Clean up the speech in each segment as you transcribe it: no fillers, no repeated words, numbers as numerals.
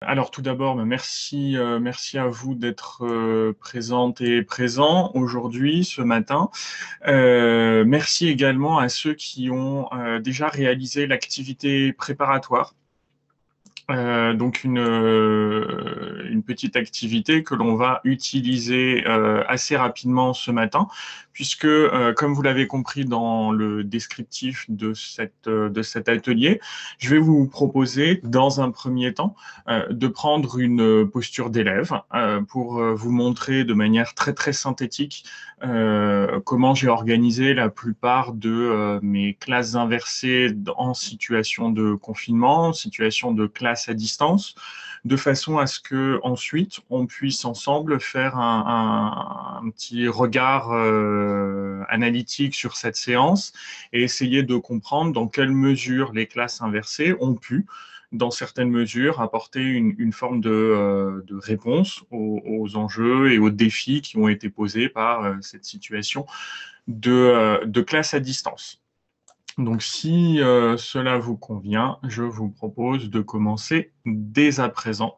Alors tout d'abord, merci à vous d'être présente et présents aujourd'hui, ce matin. Merci également à ceux qui ont déjà réalisé l'activité préparatoire. Donc une petite activité que l'on va utiliser assez rapidement ce matin, puisque comme vous l'avez compris dans le descriptif de cet atelier, je vais vous proposer dans un premier temps de prendre une posture d'élève pour vous montrer de manière très synthétique comment j'ai organisé la plupart de mes classes inversées en situation de confinement, en situation de classe à distance, de façon à ce que ensuite on puisse ensemble faire un petit regard analytique sur cette séance et essayer de comprendre dans quelle mesure les classes inversées ont pu dans certaines mesures, apporter une forme de réponse aux enjeux et aux défis qui ont été posés par cette situation de classe à distance. Donc, si cela vous convient, je vous propose de commencer dès à présent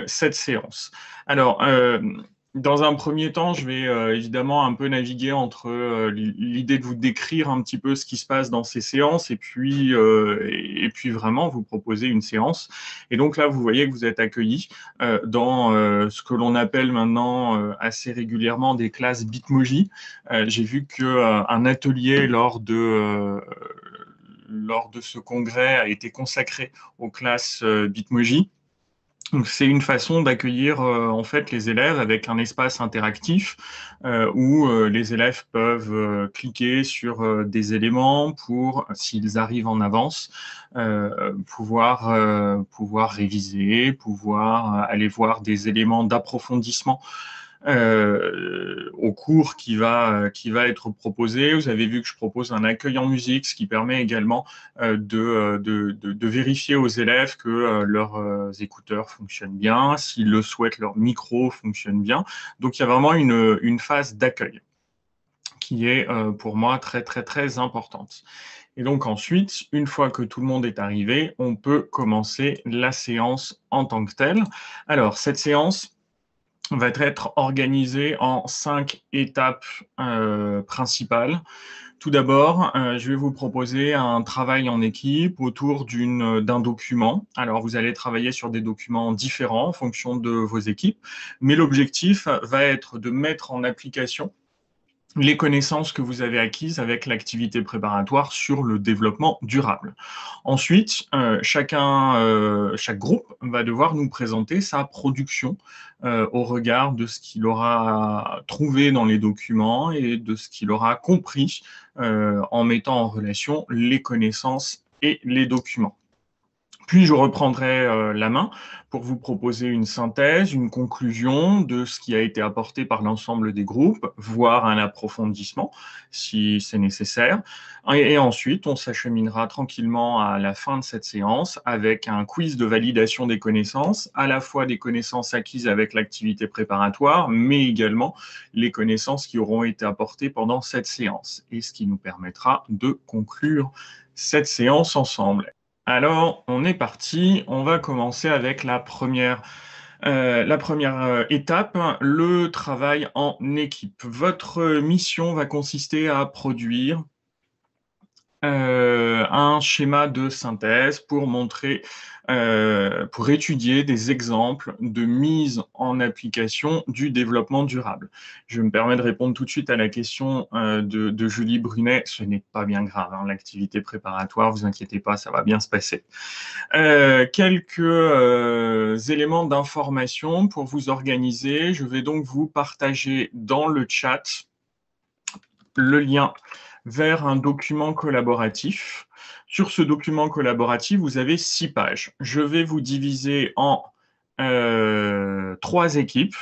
cette séance. Alors, dans un premier temps, je vais évidemment un peu naviguer entre l'idée de vous décrire un petit peu ce qui se passe dans ces séances et puis vraiment vous proposer une séance. Et donc là, vous voyez que vous êtes accueillis dans ce que l'on appelle maintenant assez régulièrement des classes Bitmoji. J'ai vu qu'un atelier lors de ce congrès a été consacré aux classes Bitmoji. C'est une façon d'accueillir en fait les élèves avec un espace interactif où les élèves peuvent cliquer sur des éléments pour, s'ils arrivent en avance, pouvoir réviser, pouvoir aller voir des éléments d'approfondissement au cours qui va être proposé. Vous avez vu que je propose un accueil en musique, ce qui permet également de vérifier aux élèves que leurs écouteurs fonctionnent bien, s'ils le souhaitent, leur micro fonctionne bien. Donc il y a vraiment une phase d'accueil qui est pour moi très importante. Et donc ensuite, une fois que tout le monde est arrivé, on peut commencer la séance en tant que telle. Alors cette séance va être organisé en 5 étapes principales. Tout d'abord, je vais vous proposer un travail en équipe autour d'un document. Alors, vous allez travailler sur des documents différents en fonction de vos équipes, mais l'objectif va être de mettre en application les connaissances que vous avez acquises avec l'activité préparatoire sur le développement durable. Ensuite, chaque groupe va devoir nous présenter sa production au regard de ce qu'il aura trouvé dans les documents et de ce qu'il aura compris en mettant en relation les connaissances et les documents. Puis je reprendrai la main pour vous proposer une synthèse, une conclusion de ce qui a été apporté par l'ensemble des groupes, voire un approfondissement si c'est nécessaire. Et ensuite, on s'acheminera tranquillement à la fin de cette séance avec un quiz de validation des connaissances, à la fois des connaissances acquises avec l'activité préparatoire, mais également les connaissances qui auront été apportées pendant cette séance, et ce qui nous permettra de conclure cette séance ensemble. Alors, on est parti. On va commencer avec la première étape, le travail en équipe. Votre mission va consister à produire un schéma de synthèse pour étudier des exemples de mise en application du développement durable. Je me permets de répondre tout de suite à la question de Julie Brunet. Ce n'est pas bien grave, hein, l'activité préparatoire, vous inquiétez pas, ça va bien se passer. Quelques éléments d'information pour vous organiser. Je vais donc vous partager dans le chat le lien vers un document collaboratif. Sur ce document collaboratif, vous avez 6 pages. Je vais vous diviser en 3 équipes.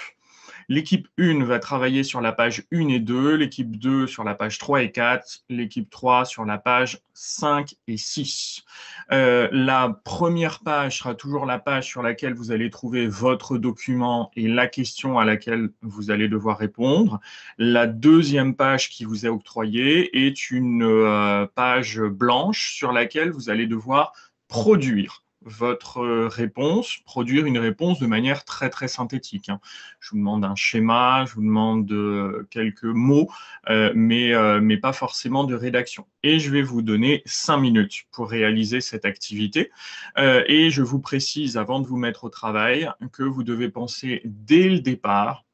L'équipe 1 va travailler sur la page 1 et 2, l'équipe 2 sur la page 3 et 4, l'équipe 3 sur la page 5 et 6. La première page sera toujours la page sur laquelle vous allez trouver votre document et la question à laquelle vous allez devoir répondre. La deuxième page qui vous est octroyée est une page blanche sur laquelle vous allez devoir produire votre réponse, produire une réponse de manière très, très synthétique, hein. Je vous demande un schéma, je vous demande quelques mots, mais pas forcément de rédaction. Et je vais vous donner 5 minutes pour réaliser cette activité. Et je vous précise, avant de vous mettre au travail, que vous devez penser dès le départ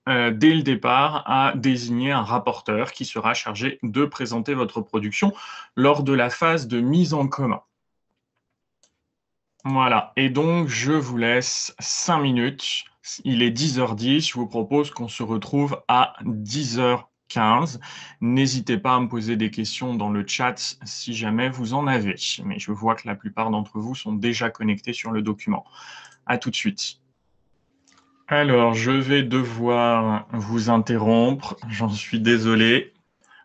à désigner un rapporteur qui sera chargé de présenter votre production lors de la phase de mise en commun. Voilà, et donc je vous laisse 5 minutes. Il est 10h10, je vous propose qu'on se retrouve à 10h15. N'hésitez pas à me poser des questions dans le chat si jamais vous en avez. Mais je vois que la plupart d'entre vous sont déjà connectés sur le document. À tout de suite. Alors, je vais devoir vous interrompre, j'en suis désolé,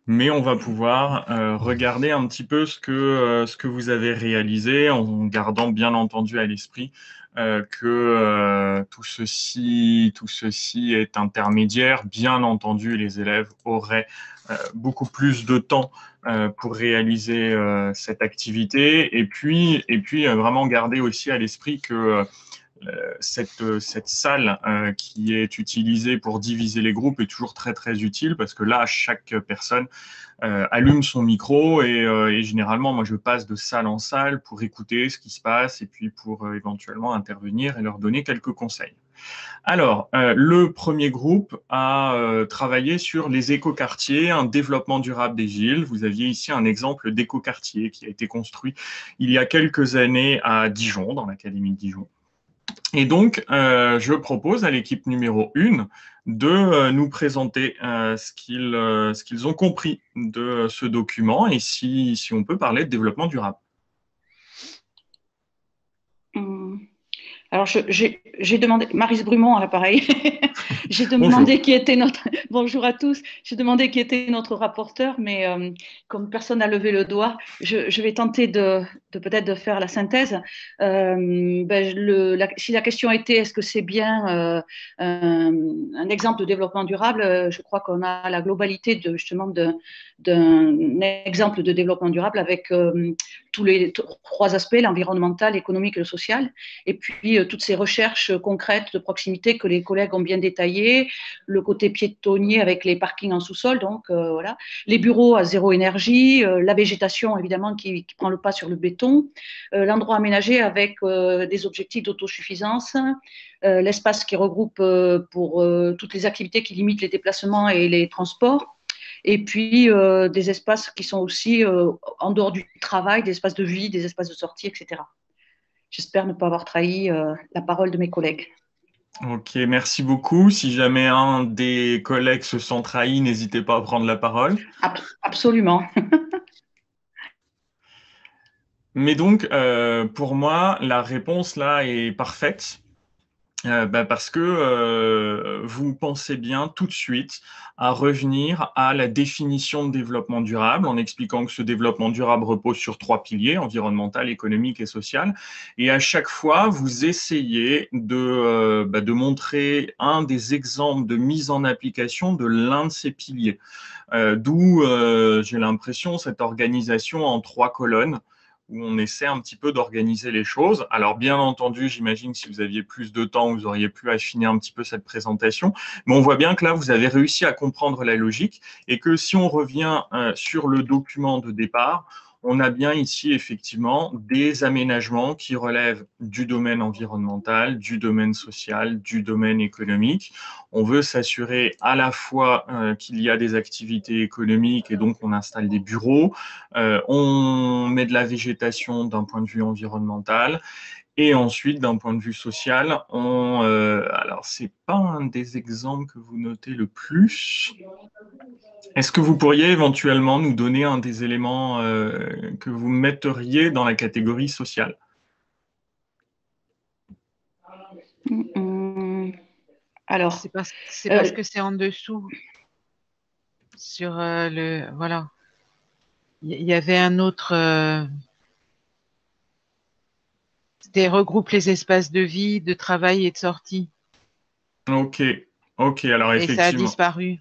mais on va pouvoir regarder un petit peu ce que vous avez réalisé en gardant bien entendu à l'esprit que tout ceci est intermédiaire. Bien entendu, les élèves auraient beaucoup plus de temps pour réaliser cette activité et puis vraiment garder aussi à l'esprit que cette salle qui est utilisée pour diviser les groupes est toujours très très utile parce que là, chaque personne allume son micro et généralement, moi, je passe de salle en salle pour écouter ce qui se passe et puis pour éventuellement intervenir et leur donner quelques conseils. Alors, le premier groupe a travaillé sur les écoquartiers, un développement durable des villes. Vous aviez ici un exemple d'écoquartier qui a été construit il y a quelques années à Dijon, dans l'académie de Dijon. Et donc, je propose à l'équipe numéro 1 de nous présenter ce qu'ils ont compris de ce document et si on peut parler de développement durable. Alors, j'ai demandé, Maryse Brumont à l'appareil, j'ai demandé qui était notre, bonjour à tous, j'ai demandé qui était notre rapporteur, mais comme personne n'a levé le doigt, je vais tenter de peut-être de faire la synthèse. Si la question était est-ce que c'est bien un exemple de développement durable, je crois qu'on a la globalité justement d'un exemple de développement durable avec tous les trois aspects, l'environnemental, l'économique et le social, et puis toutes ces recherches concrètes de proximité que les collègues ont bien détaillées, le côté piétonnier avec les parkings en sous-sol, donc voilà, les bureaux à zéro énergie, la végétation évidemment qui prend le pas sur le béton, l'endroit aménagé avec des objectifs d'autosuffisance, l'espace qui regroupe pour toutes les activités qui limitent les déplacements et les transports, et puis des espaces qui sont aussi en dehors du travail, des espaces de vie, des espaces de sortie, etc. J'espère ne pas avoir trahi la parole de mes collègues. Ok, merci beaucoup. Si jamais un des collègues se sent trahi, n'hésitez pas à prendre la parole. Absolument. Mais donc, pour moi, la réponse là est parfaite. Parce que vous pensez bien tout de suite à revenir à la définition de développement durable en expliquant que ce développement durable repose sur 3 piliers, environnemental, économique et social. Et à chaque fois, vous essayez de montrer un des exemples de mise en application de l'un de ces piliers. D'où, j'ai l'impression, cette organisation en 3 colonnes où on essaie un petit peu d'organiser les choses. Alors, bien entendu, j'imagine que si vous aviez plus de temps, vous auriez pu affiner un petit peu cette présentation. Mais on voit bien que là, vous avez réussi à comprendre la logique et que si on revient sur le document de départ, on a bien ici effectivement des aménagements qui relèvent du domaine environnemental, du domaine social, du domaine économique. On veut s'assurer à la fois qu'il y a des activités économiques et donc on installe des bureaux, on met de la végétation d'un point de vue environnemental et ensuite d'un point de vue social, alors c'est pas un des exemples que vous notez le plus. Est-ce que vous pourriez éventuellement nous donner un des éléments que vous metteriez dans la catégorie sociale? Alors, c'est parce que c'est en dessous sur le voilà. Il y avait un autre. C'était regroupe les espaces de vie, de travail et de sortie. Ok, alors et effectivement. ça a disparu.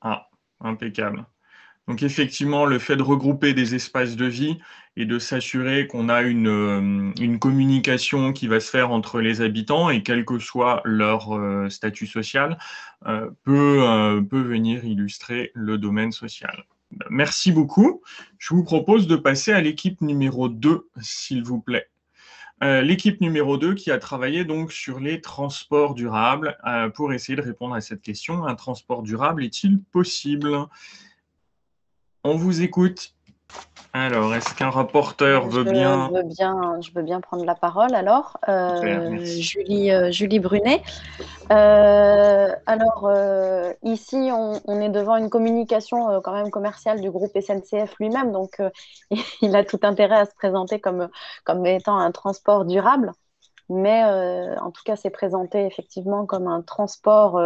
Ah, impeccable. Donc effectivement, le fait de regrouper des espaces de vie et de s'assurer qu'on a une communication qui va se faire entre les habitants et quel que soit leur statut social, peut venir illustrer le domaine social. Merci beaucoup. Je vous propose de passer à l'équipe numéro 2, s'il vous plaît. L'équipe numéro 2 qui a travaillé donc sur les transports durables pour essayer de répondre à cette question. Un transport durable est-il possible? On vous écoute. Alors, est-ce qu'un rapporteur veut bien... Je veux bien prendre la parole alors. Super, merci. Julie Brunet. Ici, on est devant une communication quand même commerciale du groupe SNCF lui-même, donc il a tout intérêt à se présenter comme étant un transport durable. Mais en tout cas, c'est présenté effectivement comme un transport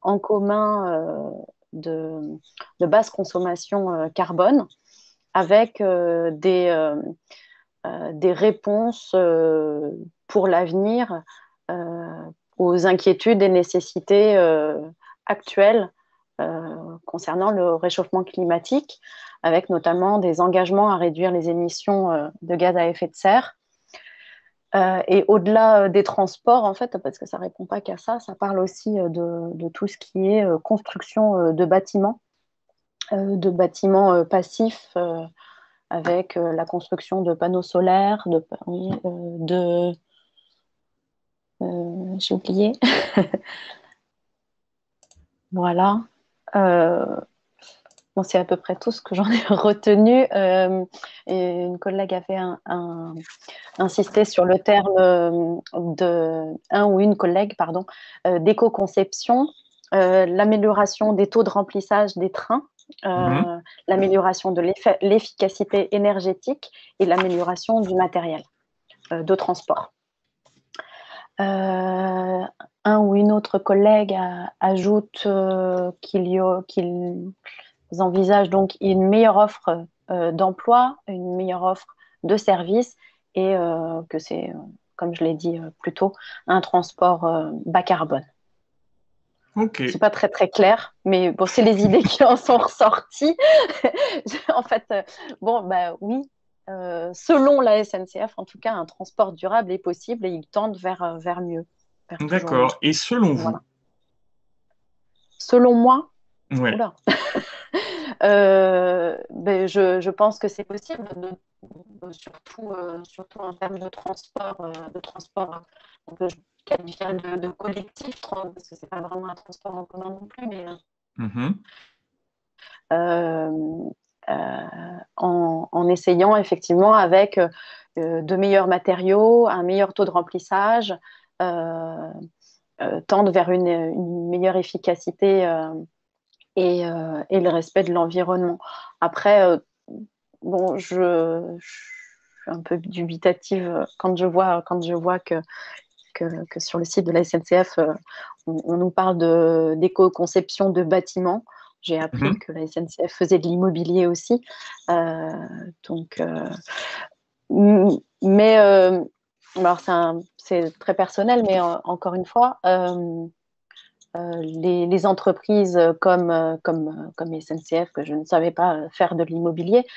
en commun de basse consommation carbone, avec des réponses pour l'avenir aux inquiétudes et nécessités actuelles concernant le réchauffement climatique, avec notamment des engagements à réduire les émissions de gaz à effet de serre. Et au-delà des transports, en fait, parce que ça ne répond pas qu'à ça, ça parle aussi de tout ce qui est construction de bâtiments passifs, avec la construction de panneaux solaires, j'ai oublié. Voilà. Bon, c'est à peu près tout ce que j'en ai retenu. Et une collègue avait insisté sur le terme d'éco-conception, l'amélioration des taux de remplissage des trains, l'amélioration de l'efficacité énergétique et l'amélioration du matériel de transport. Un ou une autre collègue ajoute qu'ils envisagent donc une meilleure offre d'emploi, une meilleure offre de services et que c'est, comme je l'ai dit plus tôt, un transport bas carbone. Okay. C'est pas très très clair, mais bon, c'est les idées qui en sont ressorties. En fait, oui, selon la SNCF, en tout cas, un transport durable est possible et ils tendent vers mieux. D'accord. Et selon vous? Voilà. Selon moi, ouais. Je pense que c'est possible, surtout en termes de transport. On peut qualifier de collectif, parce que c'est pas vraiment un transport en commun non plus, mais en essayant effectivement avec de meilleurs matériaux, un meilleur taux de remplissage, tendre vers une meilleure efficacité et le respect de l'environnement. Après, je suis un peu dubitative quand je vois que sur le site de la SNCF, on nous parle d'éco-conception de bâtiments. J'ai appris que la SNCF faisait de l'immobilier aussi. Alors c'est très personnel, mais encore une fois, les entreprises comme SNCF, que je ne savais pas faire de l'immobilier,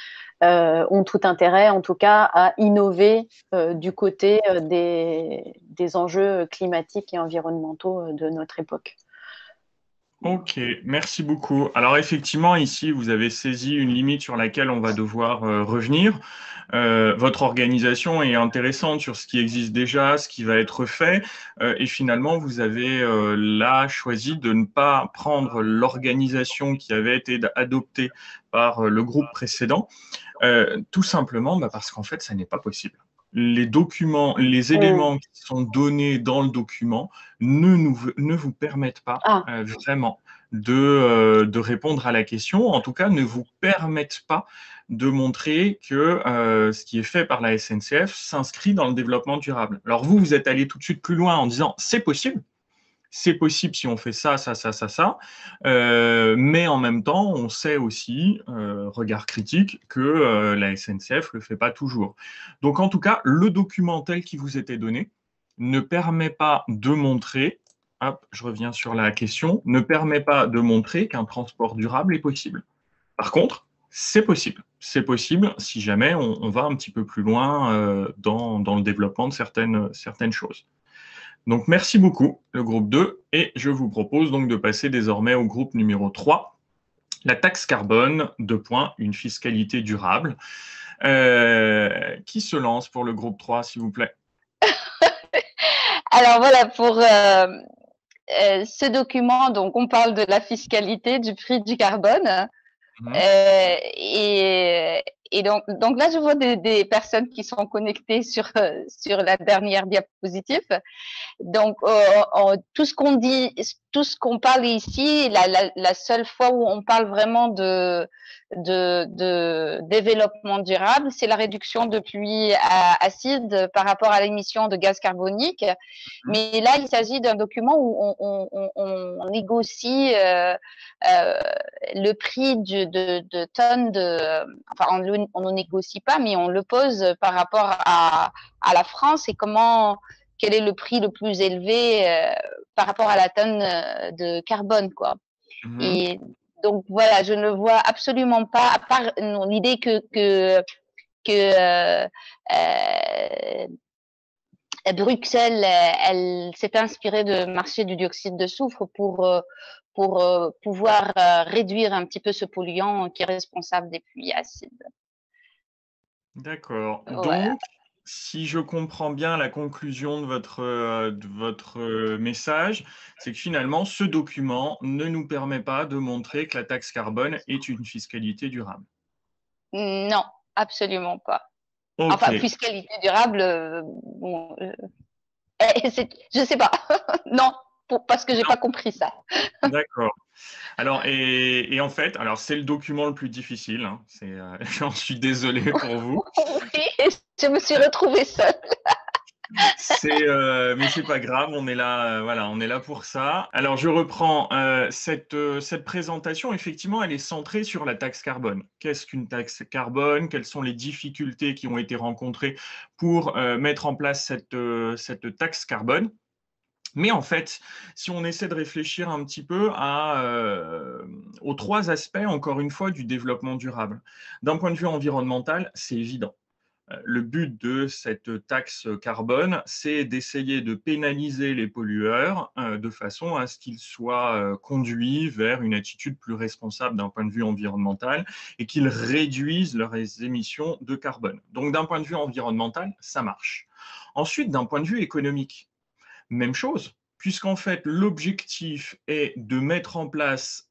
ont tout intérêt, en tout cas, à innover du côté des enjeux climatiques et environnementaux de notre époque. Ok, merci beaucoup. Alors effectivement, ici, vous avez saisi une limite sur laquelle on va devoir revenir. Votre organisation est intéressante sur ce qui existe déjà, ce qui va être fait, et finalement, vous avez là choisi de ne pas prendre l'organisation qui avait été adoptée par le groupe précédent, tout simplement parce qu'en fait, ça n'est pas possible. Les documents, les éléments qui sont donnés dans le document ne vous permettent pas vraiment de répondre à la question, en tout cas ne vous permettent pas de montrer que ce qui est fait par la SNCF s'inscrit dans le développement durable. Alors vous êtes allé tout de suite plus loin en disant c'est possible si on fait ça, mais en même temps, on sait aussi, regard critique, que la SNCF ne le fait pas toujours. Donc en tout cas, le document tel qui vous était donné ne permet pas de montrer, je reviens sur la question, ne permet pas de montrer qu'un transport durable est possible. Par contre, C'est possible si jamais on va un petit peu plus loin dans le développement de certaines choses. Donc, merci beaucoup, le groupe 2, et je vous propose donc de passer désormais au groupe numéro 3, la taxe carbone, une fiscalité durable. Qui se lance pour le groupe 3, s'il vous plaît? Alors voilà, pour ce document, donc on parle de la fiscalité du prix du carbone. Mhm. Et donc là, je vois des personnes qui sont connectées sur la dernière diapositive. Donc, tout ce qu'on dit, tout ce qu'on parle ici, la seule fois où on parle vraiment de développement durable, c'est la réduction de pluie acide par rapport à l'émission de gaz carbonique. Mais là, il s'agit d'un document où on négocie le prix de tonnes enfin, on ne négocie pas, mais on le pose par rapport à la France et quel est le prix le plus élevé par rapport à la tonne de carbone, quoi. Et donc voilà, je ne vois absolument pas, à part l'idée que Bruxelles, elle s'est inspirée de marché du dioxyde de soufre pour pouvoir réduire un petit peu ce polluant qui est responsable des pluies acides. D'accord. Voilà. Donc, si je comprends bien la conclusion de votre message, c'est que finalement, ce document ne nous permet pas de montrer que la taxe carbone est une fiscalité durable. Non, absolument pas. Ok, Enfin, fiscalité durable, bon, je sais pas. Non, parce que j'ai pas compris ça. d'accord. Alors, et en fait, alors c'est le document le plus difficile, hein, j'en suis désolé pour vous. Oui, je me suis retrouvée seule. Mais c'est pas grave, on est là, voilà, on est là pour ça. Alors, je reprends cette présentation. Effectivement, elle est centrée sur la taxe carbone. Qu'est-ce qu'une taxe carbone? Quelles sont les difficultés qui ont été rencontrées pour mettre en place cette taxe carbone? Mais en fait, si on essaie de réfléchir un petit peu aux trois aspects, encore une fois, du développement durable. D'un point de vue environnemental, c'est évident. Le but de cette taxe carbone, c'est d'essayer de pénaliser les pollueurs de façon à ce qu'ils soient conduits vers une attitude plus responsable d'un point de vue environnemental et qu'ils réduisent leurs émissions de carbone. Donc d'un point de vue environnemental, ça marche. Ensuite, d'un point de vue économique, même chose, puisqu'en fait, l'objectif est de mettre en place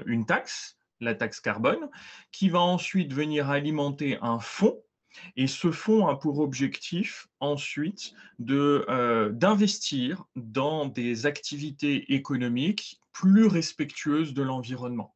une taxe, la taxe carbone, qui va ensuite venir alimenter un fonds. Et ce fonds a pour objectif ensuite d'investir dans des activités économiques plus respectueuses de l'environnement.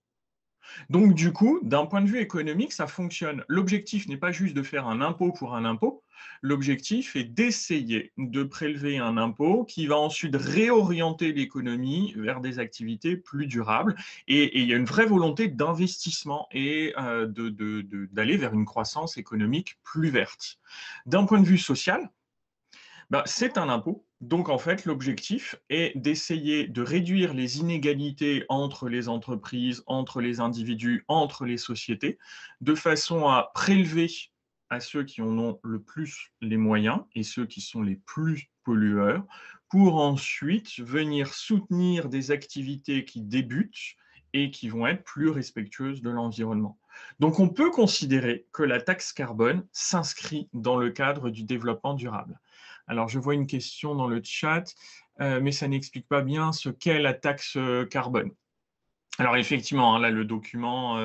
Donc, du coup, d'un point de vue économique, ça fonctionne. L'objectif n'est pas juste de faire un impôt pour un impôt. L'objectif est d'essayer de prélever un impôt qui va ensuite réorienter l'économie vers des activités plus durables. Et il y a une vraie volonté d'investissement et d'aller vers une croissance économique plus verte. D'un point de vue social, c'est un impôt. Donc, en fait, l'objectif est d'essayer de réduire les inégalités entre les entreprises, entre les individus, entre les sociétés, de façon à prélever à ceux qui en ont le plus les moyens et ceux qui sont les plus pollueurs, pour ensuite venir soutenir des activités qui débutent et qui vont être plus respectueuses de l'environnement. Donc, on peut considérer que la taxe carbone s'inscrit dans le cadre du développement durable. Alors, je vois une question dans le chat, mais ça n'explique pas bien ce qu'est la taxe carbone. Alors, effectivement, hein, là, le document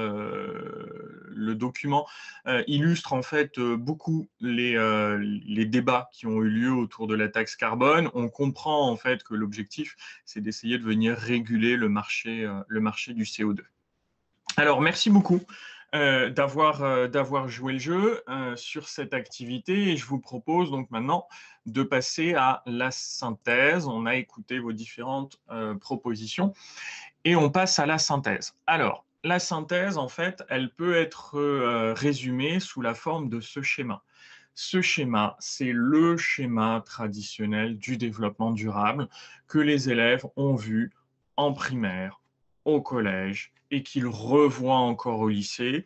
illustre en fait beaucoup les débats qui ont eu lieu autour de la taxe carbone. On comprend en fait que l'objectif, c'est d'essayer de venir réguler le marché du CO2. Alors, merci beaucoup d'avoir joué le jeu sur cette activité et je vous propose donc maintenant de passer à la synthèse. On a écouté vos différentes propositions et on passe à la synthèse. Alors, la synthèse, en fait, elle peut être résumée sous la forme de ce schéma. Ce schéma, c'est le schéma traditionnel du développement durable que les élèves ont vu en primaire, au collège et qu'ils revoient encore au lycée.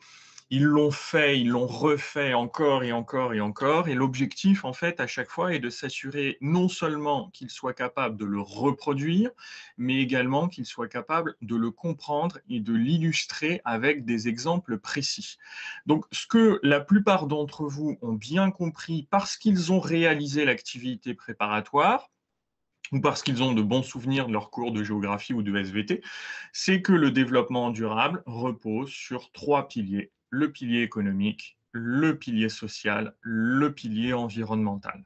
Ils l'ont fait, ils l'ont refait encore et encore et encore. Et l'objectif, en fait, à chaque fois, est de s'assurer non seulement qu'ils soient capables de le reproduire, mais également qu'ils soient capables de le comprendre et de l'illustrer avec des exemples précis. Donc, ce que la plupart d'entre vous ont bien compris parce qu'ils ont réalisé l'activité préparatoire, ou parce qu'ils ont de bons souvenirs de leurs cours de géographie ou de SVT, c'est que le développement durable repose sur 3 piliers: le pilier économique, le pilier social, le pilier environnemental.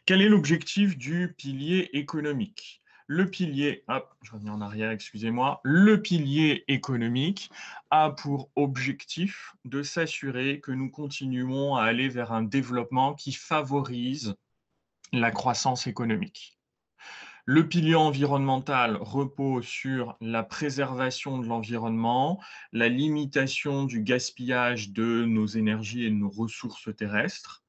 Quel est l'objectif du pilier économique? Le pilier, hop, je reviens en arrière, excusez-moi. Le pilier économique a pour objectif de s'assurer que nous continuons à aller vers un développement qui favorise la croissance économique. Le pilier environnemental repose sur la préservation de l'environnement, la limitation du gaspillage de nos énergies et de nos ressources terrestres.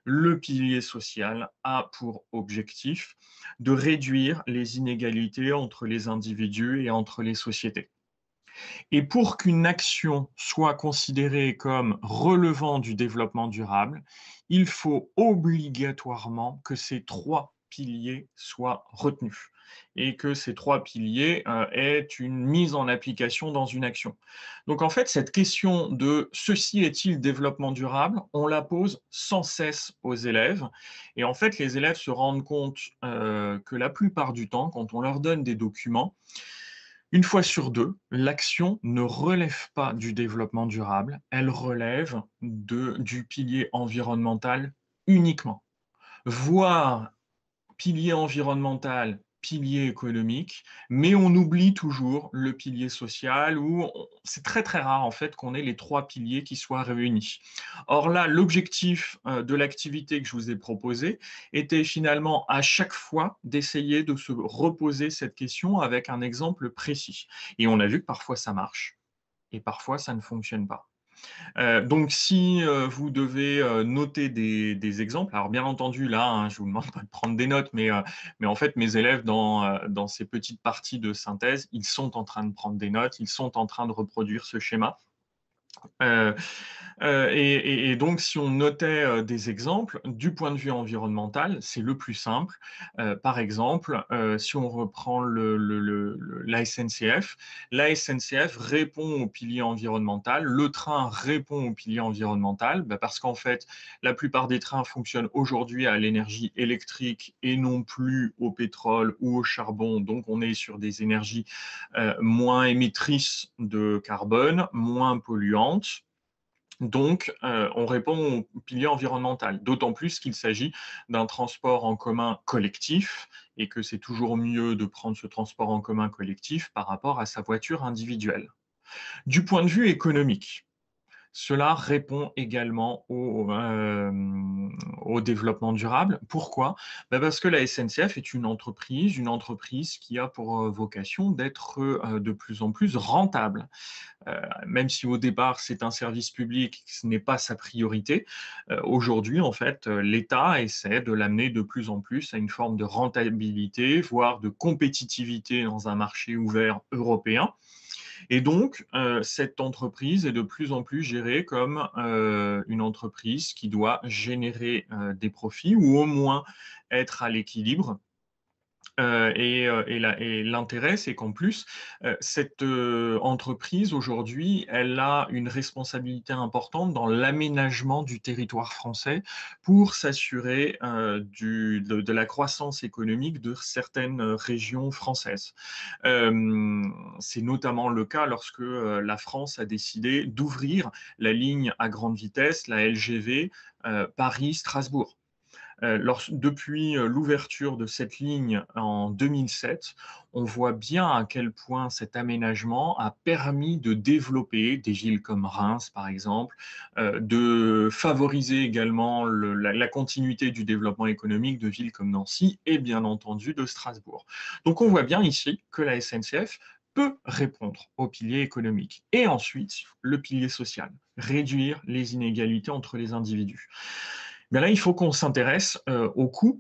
Le pilier social a pour objectif de réduire les inégalités entre les individus et entre les sociétés. Et pour qu'une action soit considérée comme relevant du développement durable, il faut obligatoirement que ces 3 piliers soient retenus et que ces 3 piliers aient une mise en application dans une action. Donc en fait, cette question de ceci est-il développement durable, on la pose sans cesse aux élèves. Et en fait, les élèves se rendent compte que la plupart du temps, quand on leur donne des documents, une fois sur deux, l'action ne relève pas du développement durable, elle relève du pilier environnemental uniquement. Voire pilier environnemental, pilier économique, mais on oublie toujours le pilier social où c'est très très rare en fait qu'on ait les 3 piliers qui soient réunis. Or là, l'objectif de l'activité que je vous ai proposée était finalement à chaque fois d'essayer de se reposer cette question avec un exemple précis. Et on a vu que parfois ça marche et parfois ça ne fonctionne pas. Donc, si vous devez noter des exemples, alors bien entendu, là, hein, je vous demande pas de prendre des notes, mais en fait, mes élèves, dans ces petites parties de synthèse, ils sont en train de prendre des notes, ils sont en train de reproduire ce schéma. Euh, et donc, si on notait des exemples, du point de vue environnemental, c'est le plus simple. Par exemple, si on reprend la SNCF, la SNCF répond au pilier environnemental, le train répond au pilier environnemental, parce qu'en fait, la plupart des trains fonctionnent aujourd'hui à l'énergie électrique et non plus au pétrole ou au charbon. Donc, on est sur des énergies moins émettrices de carbone, moins polluantes. Donc, on répond au pilier environnemental, d'autant plus qu'il s'agit d'un transport en commun collectif et que c'est toujours mieux de prendre ce transport en commun collectif par rapport à sa voiture individuelle. Du point de vue économique, cela répond également au développement durable. Pourquoi? Parce que la SNCF est une entreprise qui a pour vocation d'être de plus en plus rentable. Même si au départ c'est un service public, ce n'est pas sa priorité, aujourd'hui en fait l'État essaie de l'amener de plus en plus à une forme de rentabilité, voire de compétitivité dans un marché ouvert européen. Et donc, cette entreprise est de plus en plus gérée comme une entreprise qui doit générer des profits ou au moins être à l'équilibre. Et l'intérêt, c'est qu'en plus, cette entreprise, aujourd'hui, elle a une responsabilité importante dans l'aménagement du territoire français pour s'assurer de la croissance économique de certaines régions françaises. C'est notamment le cas lorsque la France a décidé d'ouvrir la ligne à grande vitesse, la LGV Paris-Strasbourg. Depuis l'ouverture de cette ligne en 2007, on voit bien à quel point cet aménagement a permis de développer des villes comme Reims, par exemple, de favoriser également la continuité du développement économique de villes comme Nancy et bien entendu de Strasbourg. Donc on voit bien ici que la SNCF peut répondre au pilier économique. Et ensuite, le pilier social, réduire les inégalités entre les individus. Mais là, il faut qu'on s'intéresse aux coûts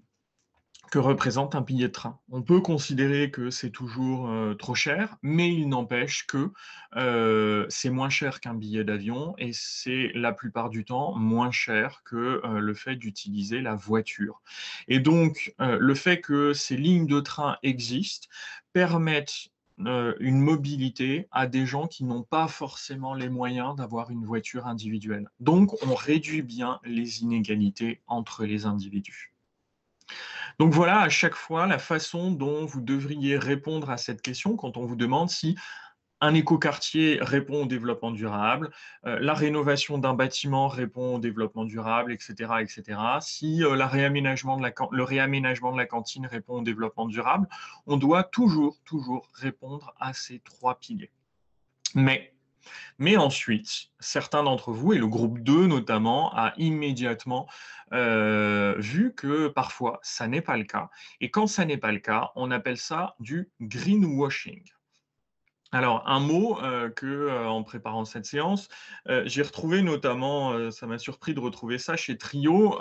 que représente un billet de train. On peut considérer que c'est toujours trop cher, mais il n'empêche que c'est moins cher qu'un billet d'avion et c'est la plupart du temps moins cher que le fait d'utiliser la voiture. Et donc, le fait que ces lignes de train existent permettent une mobilité à des gens qui n'ont pas forcément les moyens d'avoir une voiture individuelle. Donc, on réduit bien les inégalités entre les individus. Donc voilà, à chaque fois, la façon dont vous devriez répondre à cette question quand on vous demande si un écoquartier répond au développement durable, la rénovation d'un bâtiment répond au développement durable, etc., etc. Si le réaménagement de la cantine répond au développement durable, on doit toujours répondre à ces trois piliers. Mais ensuite, certains d'entre vous, et le groupe 2 notamment, a immédiatement vu que parfois, ça n'est pas le cas. Et quand ça n'est pas le cas, on appelle ça du greenwashing. Alors, un mot en préparant cette séance, j'ai retrouvé notamment, ça m'a surpris de retrouver ça chez Trio,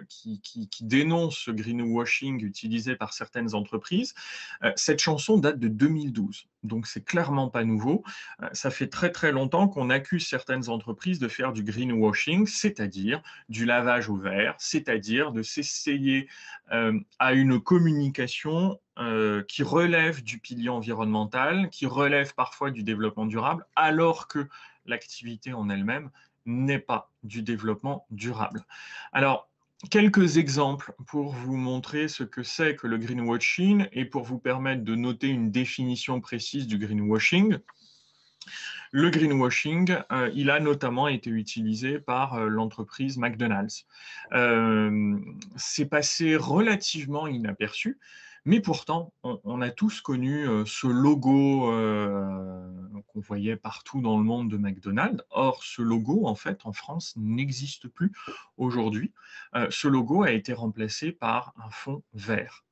qui dénonce ce greenwashing utilisé par certaines entreprises. Cette chanson date de 2012, donc c'est clairement pas nouveau. Ça fait très longtemps qu'on accuse certaines entreprises de faire du greenwashing, c'est-à-dire du lavage au vert, c'est-à-dire de s'essayer à une communication qui relève du pilier environnemental, qui relève parfois du développement durable, alors que l'activité en elle-même n'est pas du développement durable. Alors, quelques exemples pour vous montrer ce que c'est que le greenwashing et pour vous permettre de noter une définition précise du greenwashing. Le greenwashing, il a notamment été utilisé par l'entreprise McDonald's. C'est passé relativement inaperçu, mais pourtant, on a tous connu ce logo qu'on voyait partout dans le monde de McDonald's. Or, ce logo, en fait, en France, n'existe plus aujourd'hui. Ce logo a été remplacé par un fond vert.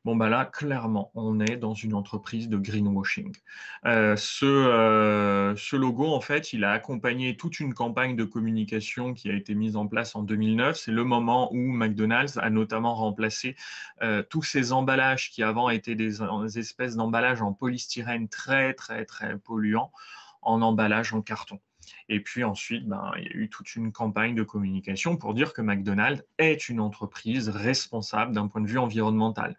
Bon, bah là, clairement, on est dans une entreprise de greenwashing. Ce logo, en fait, il a accompagné toute une campagne de communication qui a été mise en place en 2009. C'est le moment où McDonald's a notamment remplacé tous ces emballages qui avant étaient des espèces d'emballages en polystyrène très polluants en emballage en carton. Et puis ensuite, il y a eu toute une campagne de communication pour dire que McDonald's est une entreprise responsable d'un point de vue environnemental.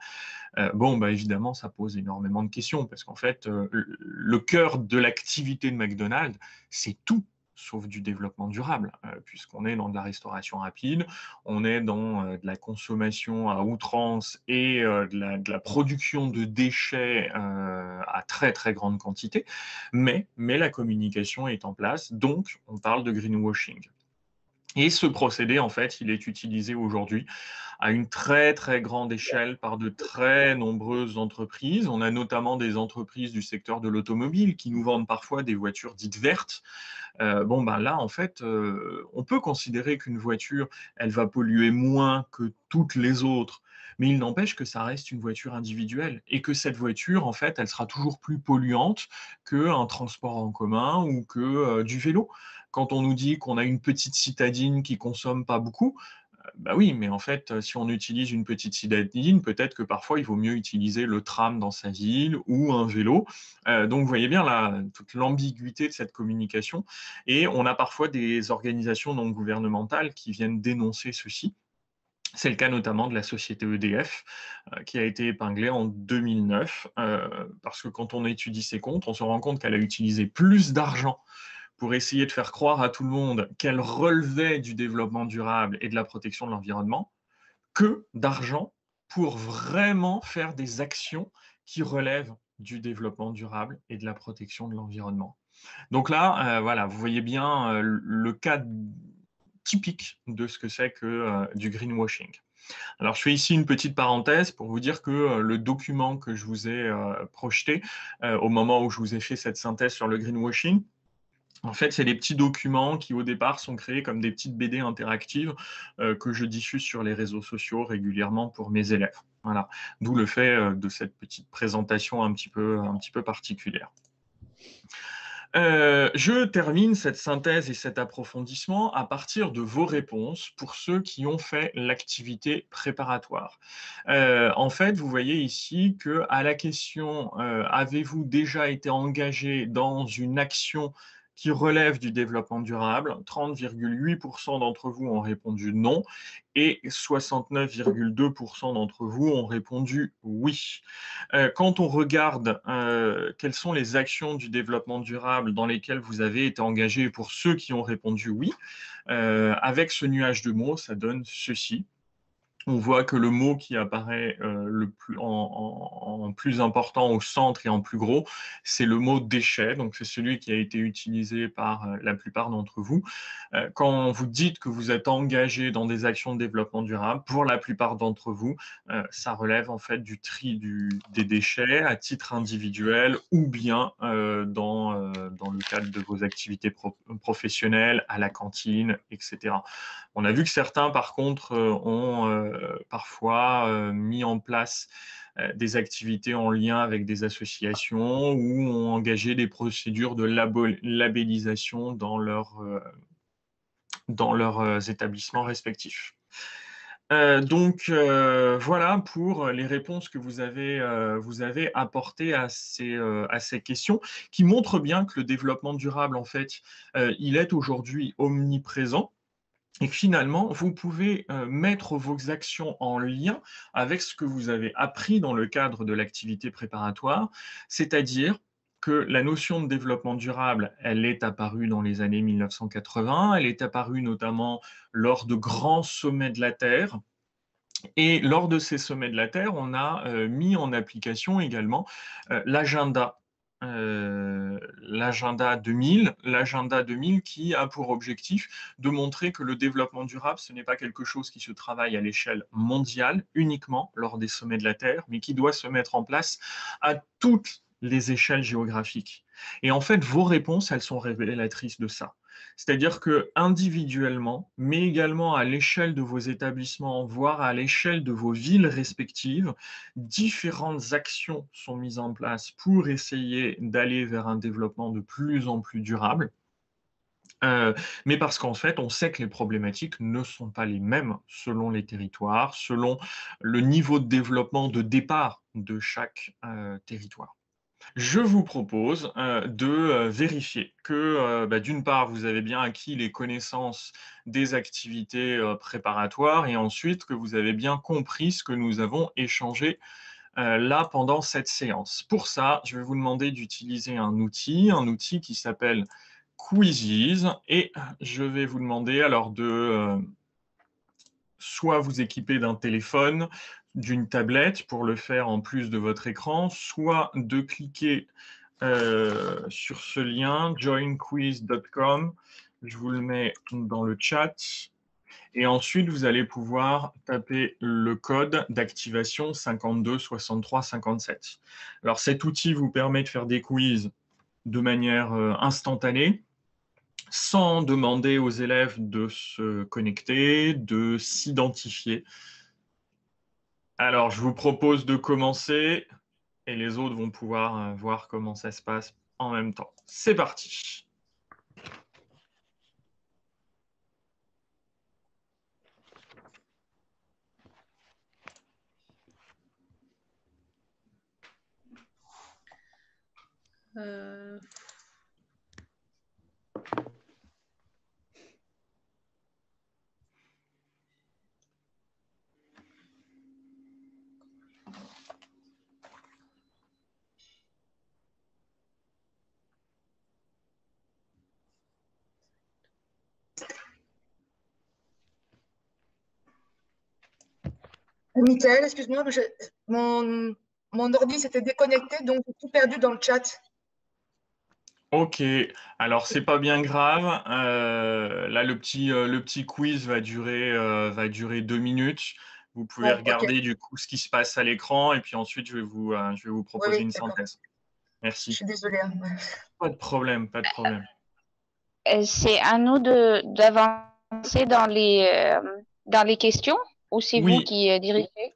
Évidemment, ça pose énormément de questions parce qu'en fait, le cœur de l'activité de McDonald's, c'est tout sauf du développement durable, puisqu'on est dans de la restauration rapide, on est dans de la consommation à outrance et de la production de déchets à très grande quantité, mais la communication est en place, donc on parle de greenwashing. Et ce procédé, en fait, il est utilisé aujourd'hui à une très grande échelle par de très nombreuses entreprises. On a notamment des entreprises du secteur de l'automobile qui nous vendent parfois des voitures dites vertes. Là, en fait, on peut considérer qu'une voiture, elle va polluer moins que toutes les autres, mais il n'empêche que ça reste une voiture individuelle et que cette voiture, en fait, elle sera toujours plus polluante qu'un transport en commun ou que du vélo. Quand on nous dit qu'on a une petite citadine qui consomme pas beaucoup, oui, mais en fait, si on utilise une petite citadine, peut-être que parfois il vaut mieux utiliser le tram dans sa ville ou un vélo. Donc, vous voyez bien là, toute l'ambiguïté de cette communication. Et on a parfois des organisations non gouvernementales qui viennent dénoncer ceci. C'est le cas notamment de la société EDF, qui a été épinglée en 2009, parce que quand on étudie ses comptes, on se rend compte qu'elle a utilisé plus d'argent pour essayer de faire croire à tout le monde qu'elle relevait du développement durable et de la protection de l'environnement, que d'argent pour vraiment faire des actions qui relèvent du développement durable et de la protection de l'environnement. Donc là, voilà, vous voyez bien le cas typique de ce que c'est que du greenwashing. Alors, je fais ici une petite parenthèse pour vous dire que le document que je vous ai projeté au moment où je vous ai fait cette synthèse sur le greenwashing, en fait, c'est des petits documents qui, au départ, sont créés comme des petites BD interactives que je diffuse sur les réseaux sociaux régulièrement pour mes élèves. Voilà. D'où le fait de cette petite présentation un petit peu particulière. Je termine cette synthèse et cet approfondissement à partir de vos réponses pour ceux qui ont fait l'activité préparatoire. En fait, vous voyez ici que à la question avez-vous déjà été engagé dans une action qui relève du développement durable, 30,8% d'entre vous ont répondu non et 69,2% d'entre vous ont répondu oui. Quand on regarde quelles sont les actions du développement durable dans lesquelles vous avez été engagé, pour ceux qui ont répondu oui, avec ce nuage de mots, ça donne ceci. On voit que le mot qui apparaît en plus important au centre et en plus gros, c'est le mot déchet. Donc, c'est celui qui a été utilisé par la plupart d'entre vous. Quand vous dites que vous êtes engagé dans des actions de développement durable, pour la plupart d'entre vous, ça relève en fait du tri des déchets à titre individuel ou bien dans le cadre de vos activités professionnelles, à la cantine, etc. On a vu que certains, par contre, ont parfois mis en place des activités en lien avec des associations ou ont engagé des procédures de labellisation dans leurs établissements respectifs. Voilà pour les réponses que vous avez apportées à ces questions, qui montrent bien que le développement durable, en fait, il est aujourd'hui omniprésent. Et finalement, vous pouvez mettre vos actions en lien avec ce que vous avez appris dans le cadre de l'activité préparatoire, c'est-à-dire que la notion de développement durable, elle est apparue dans les années 1980, elle est apparue notamment lors de grands sommets de la Terre. Et lors de ces sommets de la Terre, on a mis en application également l'agenda 2000 qui a pour objectif de montrer que le développement durable, ce n'est pas quelque chose qui se travaille à l'échelle mondiale uniquement lors des sommets de la Terre, mais qui doit se mettre en place à toutes les échelles géographiques. Et en fait, vos réponses, elles sont révélatrices de ça. C'est-à-dire que individuellement, mais également à l'échelle de vos établissements, voire à l'échelle de vos villes respectives, différentes actions sont mises en place pour essayer d'aller vers un développement de plus en plus durable. Mais parce qu'en fait, on sait que les problématiques ne sont pas les mêmes selon les territoires, selon le niveau de développement de départ de chaque territoire. Je vous propose de vérifier que, d'une part, vous avez bien acquis les connaissances des activités préparatoires et ensuite que vous avez bien compris ce que nous avons échangé là pendant cette séance. Pour ça, je vais vous demander d'utiliser un outil qui s'appelle Quizzes et je vais vous demander alors de soit vous équiper d'un téléphone, d'une tablette pour le faire en plus de votre écran, soit de cliquer sur ce lien, joinquiz.com. Je vous le mets dans le chat. Et ensuite, vous allez pouvoir taper le code d'activation 52 63 57. Alors, cet outil vous permet de faire des quiz de manière instantanée, sans demander aux élèves de se connecter, de s'identifier. Alors, je vous propose de commencer et les autres vont pouvoir voir comment ça se passe en même temps. C'est parti. Michael, excuse-moi, mon ordi s'était déconnecté, donc j'ai tout perdu dans le chat. Ok, alors c'est pas bien grave. Là, le petit quiz va durer 2 minutes. Vous pouvez regarder Okay. du coup ce qui se passe à l'écran et puis ensuite je vais vous proposer une synthèse. Merci. Je suis désolée. Pas de problème, pas de problème. C'est à nous d'avancer dans les questions ou c'est vous qui dirigez?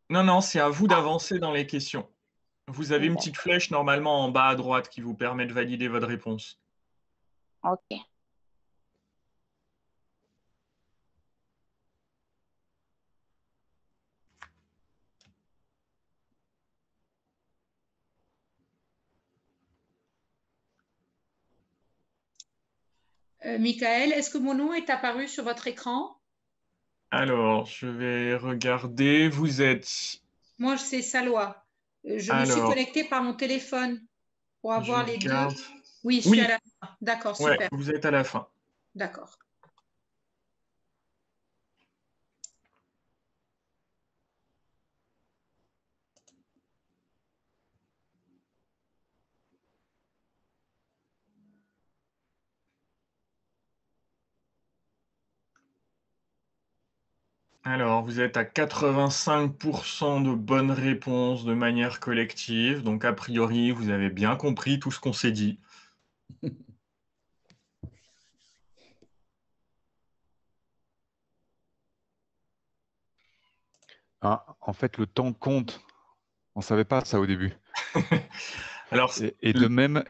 Non, c'est à vous d'avancer dans les questions. Vous avez une petite flèche normalement en bas à droite qui vous permet de valider votre réponse. Ok. Michael, est-ce que mon nom est apparu sur votre écran? Alors, je vais regarder. Vous êtes... Moi, c'est Salwa. Je me suis Alors, connectée par mon téléphone pour je avoir les deux. regarde. Oui, je suis à Oui, la fin. D'accord, ouais, super. vous êtes à la fin. D'accord. Alors, vous êtes à 85% de bonnes réponses de manière collective. Donc, a priori, vous avez bien compris tout ce qu'on s'est dit. Ah, en fait, le temps compte. On savait pas ça au début. Alors, Et de même,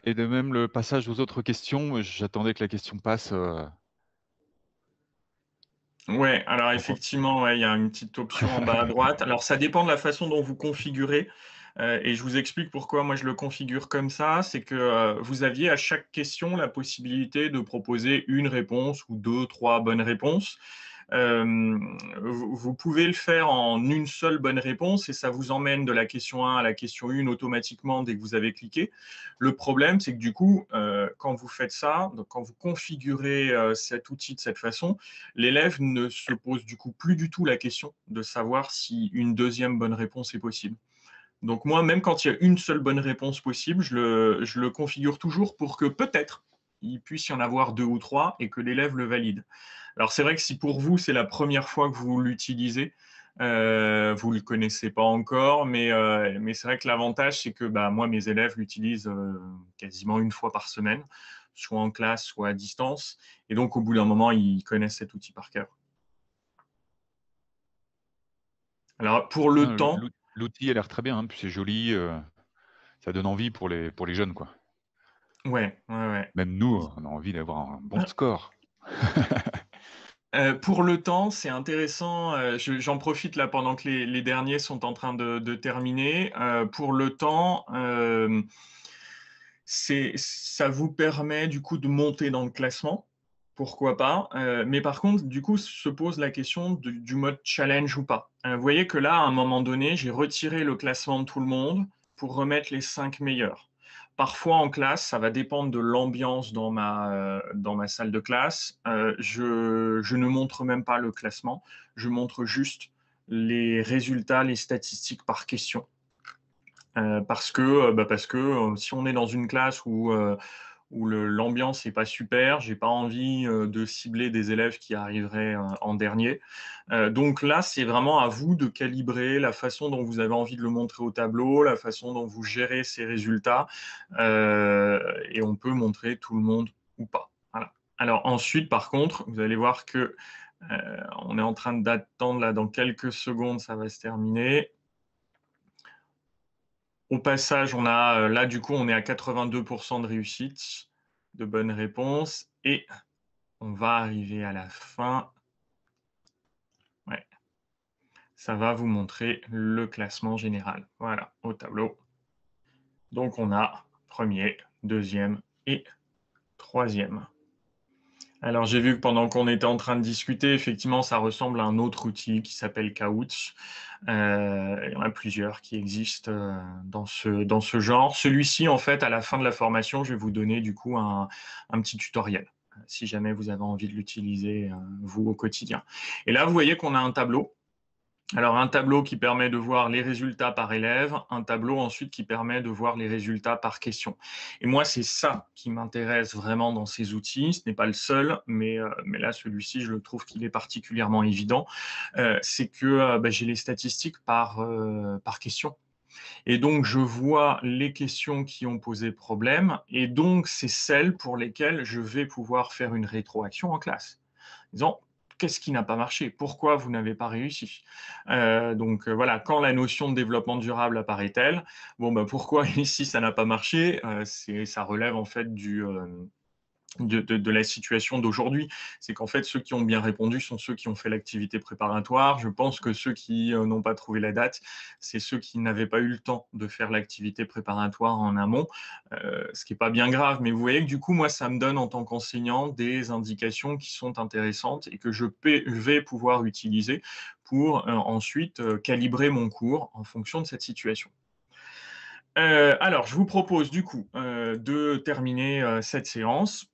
le passage aux autres questions, j'attendais que la question passe. ouais, alors effectivement, ouais, il y a une petite option en bas à droite. Alors, ça dépend de la façon dont vous configurez. Et je vous explique pourquoi moi je le configure comme ça. C'est que vous aviez à chaque question la possibilité de proposer une réponse ou deux, trois bonnes réponses. Vous pouvez le faire en une seule bonne réponse et ça vous emmène de la question 1 à la question 1 automatiquement dès que vous avez cliqué. Le problème, c'est que du coup, quand vous faites ça, donc quand vous configurez cet outil de cette façon, l'élève ne se pose du coup plus du tout la question de savoir si une deuxième bonne réponse est possible. Donc moi, même quand il y a une seule bonne réponse possible, je le configure toujours pour que peut-être il puisse y en avoir deux ou trois et que l'élève le valide. Alors c'est vrai que si pour vous, c'est la première fois que vous l'utilisez, vous ne le connaissez pas encore, mais c'est vrai que l'avantage, c'est que bah, moi, mes élèves l'utilisent quasiment une fois par semaine, soit en classe, soit à distance. Et donc, au bout d'un moment, ils connaissent cet outil par cœur. Alors, pour le temps... L'outil a l'air très bien, hein, puis c'est joli, ça donne envie pour les jeunes, quoi. Ouais, ouais, ouais. Même nous, on a envie d'avoir un bon score. Pour le temps, c'est intéressant. J'en profite là pendant que les derniers sont en train de terminer. Pour le temps, ça vous permet du coup de monter dans le classement. Pourquoi pas? Mais par contre, du coup, se pose la question du mode challenge ou pas. Vous voyez que là, à un moment donné, j'ai retiré le classement de tout le monde pour remettre les 5 meilleurs. Parfois en classe, ça va dépendre de l'ambiance dans ma salle de classe. Je ne montre même pas le classement, je montre juste les résultats, les statistiques par question. Parce que si on est dans une classe où l'ambiance n'est pas super, j'ai pas envie de cibler des élèves qui arriveraient en dernier. Donc là, c'est vraiment à vous de calibrer la façon dont vous avez envie de le montrer au tableau, la façon dont vous gérez ces résultats, et on peut montrer tout le monde ou pas. Voilà. Alors ensuite, par contre, vous allez voir que on est en train d'attendre là dans quelques secondes, ça va se terminer. Au passage, on a là du coup, on est à 82% de réussite, de bonnes réponses, et on va arriver à la fin. Ouais. Ça va vous montrer le classement général. Voilà, au tableau. Donc on a premier, deuxième et troisième. Alors j'ai vu que pendant qu'on était en train de discuter, effectivement, ça ressemble à un autre outil qui s'appelle Kahoot. Il y en a plusieurs qui existent dans ce genre. Celui-ci, en fait, à la fin de la formation, je vais vous donner du coup un petit tutoriel, si jamais vous avez envie de l'utiliser, vous, au quotidien. Et là, vous voyez qu'on a un tableau. Alors, un tableau qui permet de voir les résultats par élève, un tableau ensuite qui permet de voir les résultats par question. Et moi, c'est ça qui m'intéresse vraiment dans ces outils. Ce n'est pas le seul, mais là, celui-ci, je le trouve qu'il est particulièrement évident. C'est que j'ai les statistiques par question. Et donc, je vois les questions qui ont posé problème, et donc, c'est celles pour lesquelles je vais pouvoir faire une rétroaction en classe. Disons, qu'est-ce qui n'a pas marché? Pourquoi vous n'avez pas réussi? Voilà, quand la notion de développement durable apparaît-elle? Bon, bah, pourquoi ici ça n'a pas marché? Ça relève en fait de la situation d'aujourd'hui. C'est qu'en fait, ceux qui ont bien répondu sont ceux qui ont fait l'activité préparatoire. Je pense que ceux qui n'ont pas trouvé la date, c'est ceux qui n'avaient pas eu le temps de faire l'activité préparatoire en amont, ce qui n'est pas bien grave. Mais vous voyez que du coup, moi, ça me donne en tant qu'enseignant des indications qui sont intéressantes et que je vais pouvoir utiliser pour ensuite calibrer mon cours en fonction de cette situation. Alors, je vous propose du coup de terminer cette séance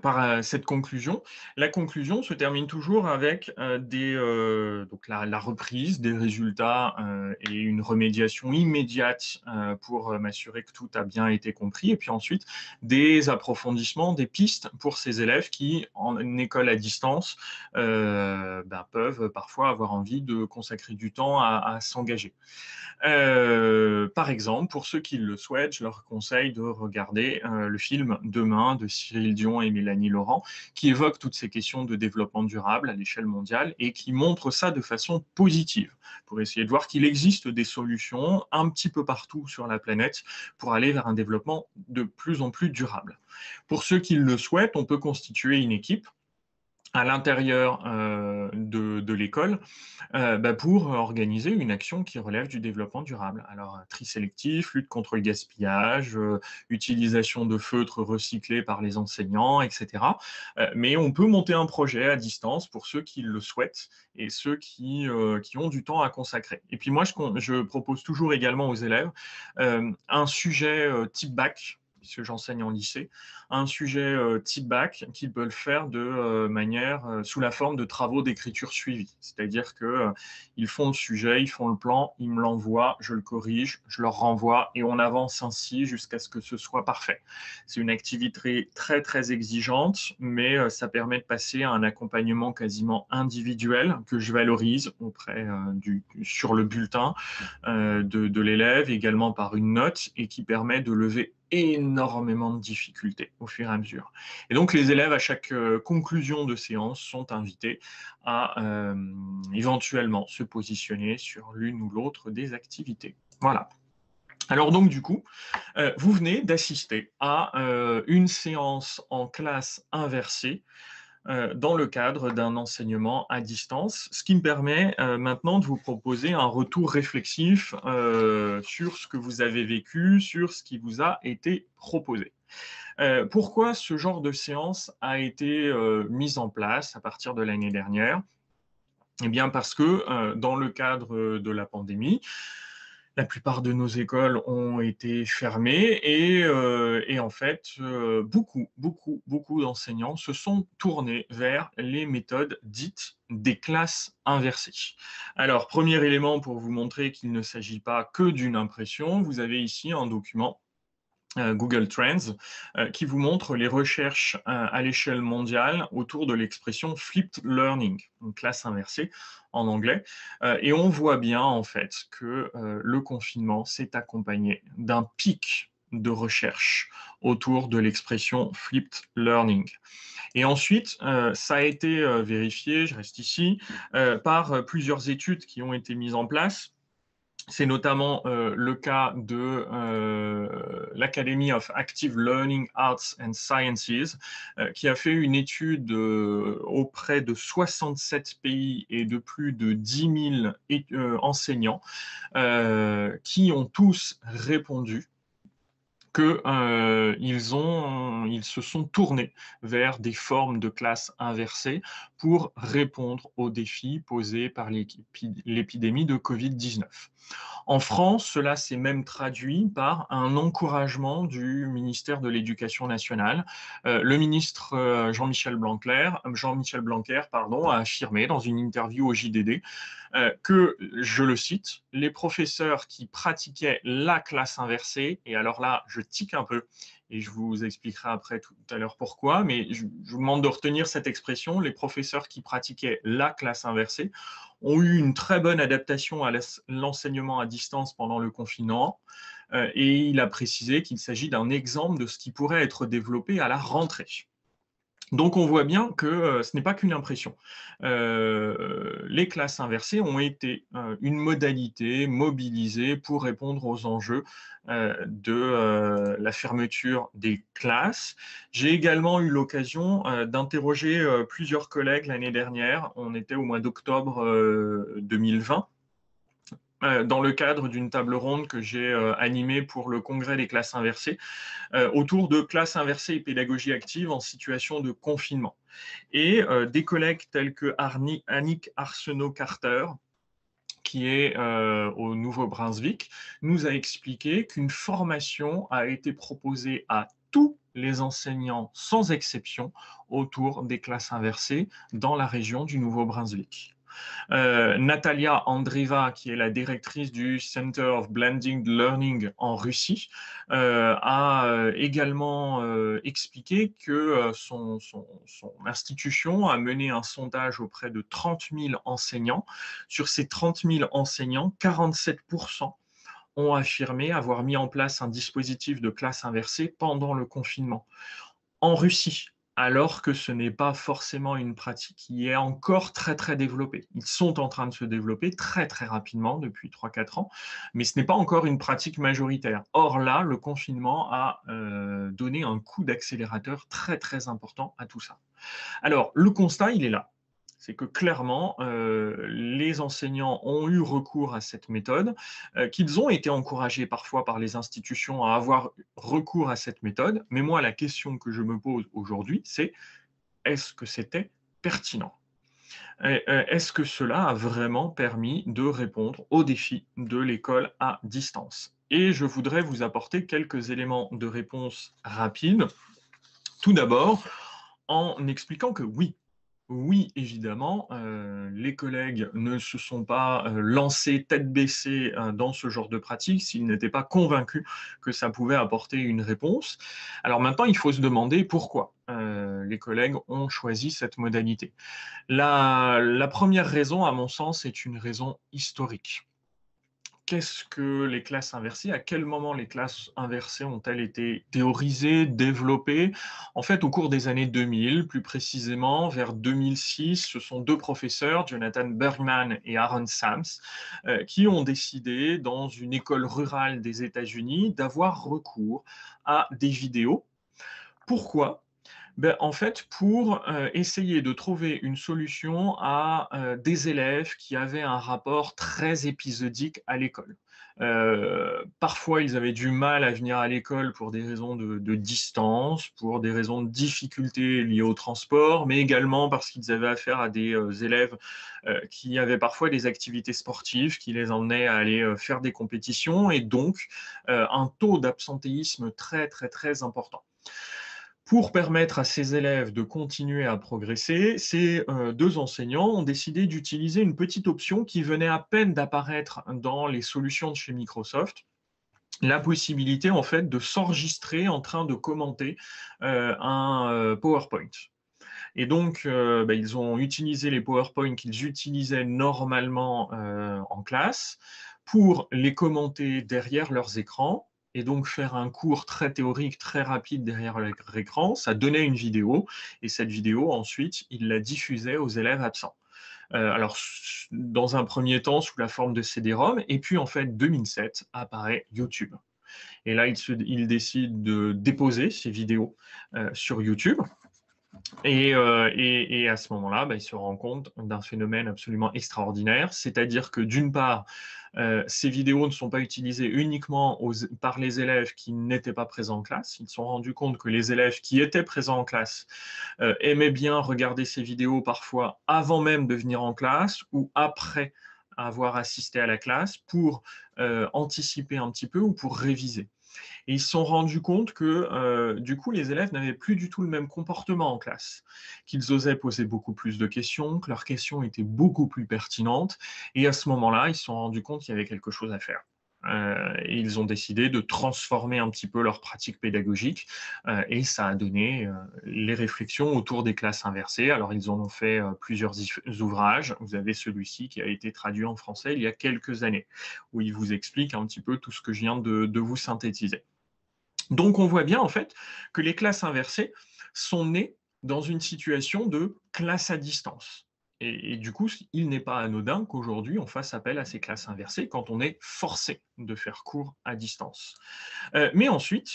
par cette conclusion. La conclusion se termine toujours avec donc la reprise des résultats et une remédiation immédiate pour m'assurer que tout a bien été compris. Et puis ensuite, des approfondissements, des pistes pour ces élèves qui, en école à distance, peuvent parfois avoir envie de consacrer du temps à s'engager. Par exemple, pour ceux qui le souhaitent, je leur conseille de regarder le film Demain de Cyril Dion et Mélanie Laurent, qui évoque toutes ces questions de développement durable à l'échelle mondiale et qui montre ça de façon positive, pour essayer de voir qu'il existe des solutions un petit peu partout sur la planète pour aller vers un développement de plus en plus durable. Pour ceux qui le souhaitent, on peut constituer une équipe à l'intérieur de l'école pour organiser une action qui relève du développement durable. Alors, tri sélectif, lutte contre le gaspillage, utilisation de feutres recyclés par les enseignants, etc. Mais on peut monter un projet à distance pour ceux qui le souhaitent et ceux qui ont du temps à consacrer. Et puis moi, je propose toujours également aux élèves un sujet type bac, puisque j'enseigne en lycée, un sujet type bac qu'ils peuvent faire de manière sous la forme de travaux d'écriture suivis. C'est-à-dire qu'ils font le sujet, ils font le plan, ils me l'envoient, je le corrige, je leur renvoie et on avance ainsi jusqu'à ce que ce soit parfait. C'est une activité très, très exigeante, mais ça permet de passer à un accompagnement quasiment individuel que je valorise sur le bulletin de l'élève, également par une note et qui permet de lever énormément de difficultés au fur et à mesure. Et donc, les élèves, à chaque conclusion de séance, sont invités à éventuellement se positionner sur l'une ou l'autre des activités. Voilà. Alors donc, du coup, vous venez d'assister à une séance en classe inversée dans le cadre d'un enseignement à distance, ce qui me permet maintenant de vous proposer un retour réflexif sur ce que vous avez vécu, sur ce qui vous a été proposé. Pourquoi ce genre de séance a été mise en place à partir de l'année dernière? Eh bien parce que dans le cadre de la pandémie, la plupart de nos écoles ont été fermées et en fait, beaucoup d'enseignants se sont tournés vers les méthodes dites des classes inversées. Alors, premier élément pour vous montrer qu'il ne s'agit pas que d'une impression, vous avez ici un document Google Trends, qui vous montre les recherches à l'échelle mondiale autour de l'expression flipped learning, une classe inversée en anglais. Et on voit bien en fait que le confinement s'est accompagné d'un pic de recherche autour de l'expression flipped learning. Et ensuite, ça a été vérifié, je reste ici, par plusieurs études qui ont été mises en place. C'est notamment le cas de l'Academy of Active Learning Arts and Sciences, qui a fait une étude auprès de 67 pays et de plus de 10 000 enseignants qui ont tous répondu qu'ils se sont tournés vers des formes de classes inversées pour répondre aux défis posés par l'épidémie de Covid-19. En France, cela s'est même traduit par un encouragement du ministère de l'Éducation nationale. Le ministre Jean-Michel Blanquer, a affirmé dans une interview au JDD que, je le cite, les professeurs qui pratiquaient la classe inversée, et alors là, je tique un peu, et je vous expliquerai après tout à l'heure pourquoi, mais je vous demande de retenir cette expression, les professeurs qui pratiquaient la classe inversée ont eu une très bonne adaptation à l'enseignement à distance pendant le confinement, et il a précisé qu'il s'agit d'un exemple de ce qui pourrait être développé à la rentrée. Donc, on voit bien que ce n'est pas qu'une impression. Les classes inversées ont été une modalité mobilisée pour répondre aux enjeux de la fermeture des classes. J'ai également eu l'occasion d'interroger plusieurs collègues l'année dernière. On était au mois d'octobre 2020. Dans le cadre d'une table ronde que j'ai animée pour le congrès des classes inversées, autour de classes inversées et pédagogie active en situation de confinement. Et des collègues tels que Annick Arsenault-Carter, qui est au Nouveau-Brunswick, nous a expliqué qu'une formation a été proposée à tous les enseignants, sans exception, autour des classes inversées dans la région du Nouveau-Brunswick. Natalia Andreeva, qui est la directrice du Center of Blended Learning en Russie, a également expliqué que son institution a mené un sondage auprès de 30 000 enseignants. Sur ces 30 000 enseignants, 47% ont affirmé avoir mis en place un dispositif de classe inversée pendant le confinement. En Russie, alors que ce n'est pas forcément une pratique qui est encore très très développée. Ils sont en train de se développer très très rapidement depuis 3-4 ans, mais ce n'est pas encore une pratique majoritaire. Or là, le confinement a donné un coup d'accélérateur très très important à tout ça. Alors, le constat, il est là. C'est que clairement, les enseignants ont eu recours à cette méthode, qu'ils ont été encouragés parfois par les institutions à avoir recours à cette méthode. Mais moi, la question que je me pose aujourd'hui, c'est est-ce que c'était pertinent? Est-ce que cela a vraiment permis de répondre aux défis de l'école à distance? Et je voudrais vous apporter quelques éléments de réponse rapides. Tout d'abord, en expliquant que oui, évidemment, les collègues ne se sont pas lancés tête baissée dans ce genre de pratique s'ils n'étaient pas convaincus que ça pouvait apporter une réponse. Alors maintenant, il faut se demander pourquoi les collègues ont choisi cette modalité. La première raison, à mon sens, est une raison historique. Qu'est-ce que les classes inversées? À quel moment les classes inversées ont-elles été théorisées, développées? En fait, au cours des années 2000, plus précisément vers 2006, ce sont deux professeurs, Jonathan Bergman et Aaron Sams, qui ont décidé, dans une école rurale des États-Unis, d'avoir recours à des vidéos. Pourquoi? En fait, pour essayer de trouver une solution à des élèves qui avaient un rapport très épisodique à l'école. Parfois, ils avaient du mal à venir à l'école pour des raisons de distance, pour des raisons de difficultés liées au transport, mais également parce qu'ils avaient affaire à des élèves qui avaient parfois des activités sportives qui les emmenaient à aller faire des compétitions et donc un taux d'absentéisme très, très, très important. Pour permettre à ces élèves de continuer à progresser, ces deux enseignants ont décidé d'utiliser une petite option qui venait à peine d'apparaître dans les solutions de chez Microsoft, la possibilité en fait de s'enregistrer en train de commenter un PowerPoint. Et donc, ils ont utilisé les PowerPoint qu'ils utilisaient normalement en classe pour les commenter derrière leurs écrans, et donc faire un cours très théorique, très rapide derrière leur écran. Ça donnait une vidéo, et cette vidéo, ensuite, ils la diffusaient aux élèves absents. Alors, dans un premier temps, sous la forme de CD-ROM, et puis en fait, 2007, apparaît YouTube. Et là, ils décident de déposer ces vidéos sur YouTube. Et à ce moment-là, ils se rendent compte d'un phénomène absolument extraordinaire, c'est-à-dire que d'une part, ces vidéos ne sont pas utilisées uniquement par les élèves qui n'étaient pas présents en classe. Ils se sont rendus compte que les élèves qui étaient présents en classe aimaient bien regarder ces vidéos parfois avant même de venir en classe ou après avoir assisté à la classe pour anticiper un petit peu ou pour réviser. Et ils se sont rendus compte que, du coup, les élèves n'avaient plus du tout le même comportement en classe, qu'ils osaient poser beaucoup plus de questions, que leurs questions étaient beaucoup plus pertinentes. Et à ce moment-là, ils se sont rendus compte qu'il y avait quelque chose à faire. Et ils ont décidé de transformer un petit peu leur pratique pédagogique et ça a donné les réflexions autour des classes inversées. Alors, ils en ont fait plusieurs ouvrages. Vous avez celui-ci qui a été traduit en français il y a quelques années, où il vous explique un petit peu tout ce que je viens de vous synthétiser. Donc, on voit bien en fait que les classes inversées sont nées dans une situation de classe à distance. Et du coup, il n'est pas anodin qu'aujourd'hui, on fasse appel à ces classes inversées quand on est forcé de faire cours à distance. Mais ensuite,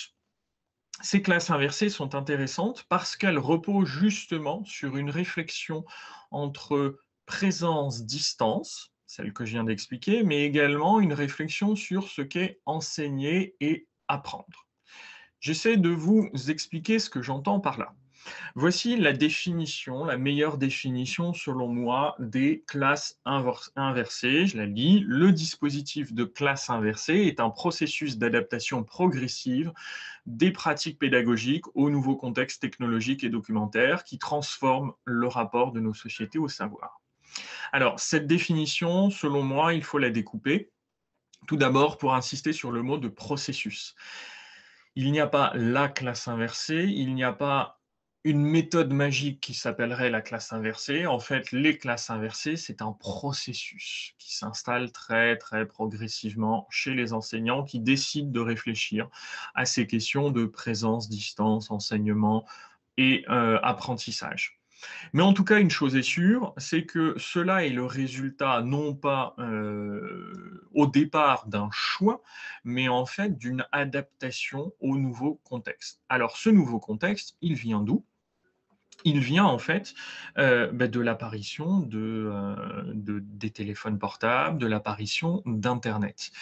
ces classes inversées sont intéressantes parce qu'elles reposent justement sur une réflexion entre présence-distance, celle que je viens d'expliquer, mais également une réflexion sur ce qu'est enseigner et apprendre. J'essaie de vous expliquer ce que j'entends par là. Voici la définition, la meilleure définition selon moi des classes inversées. Je la lis. Le dispositif de classe inversée est un processus d'adaptation progressive des pratiques pédagogiques au nouveau contexte technologique et documentaire qui transforme le rapport de nos sociétés au savoir. Alors, cette définition, selon moi, il faut la découper. Tout d'abord, pour insister sur le mot de processus. Il n'y a pas la classe inversée, il n'y a pas une méthode magique qui s'appellerait la classe inversée. En fait, les classes inversées, c'est un processus qui s'installe très, très progressivement chez les enseignants qui décident de réfléchir à ces questions de présence, distance, enseignement et apprentissage. Mais en tout cas, une chose est sûre, c'est que cela est le résultat non pas au départ d'un choix, mais en fait d'une adaptation au nouveau contexte. Alors ce nouveau contexte, il vient d'où? Il vient en fait de l'apparition des téléphones portables, de l'apparition d'Internet.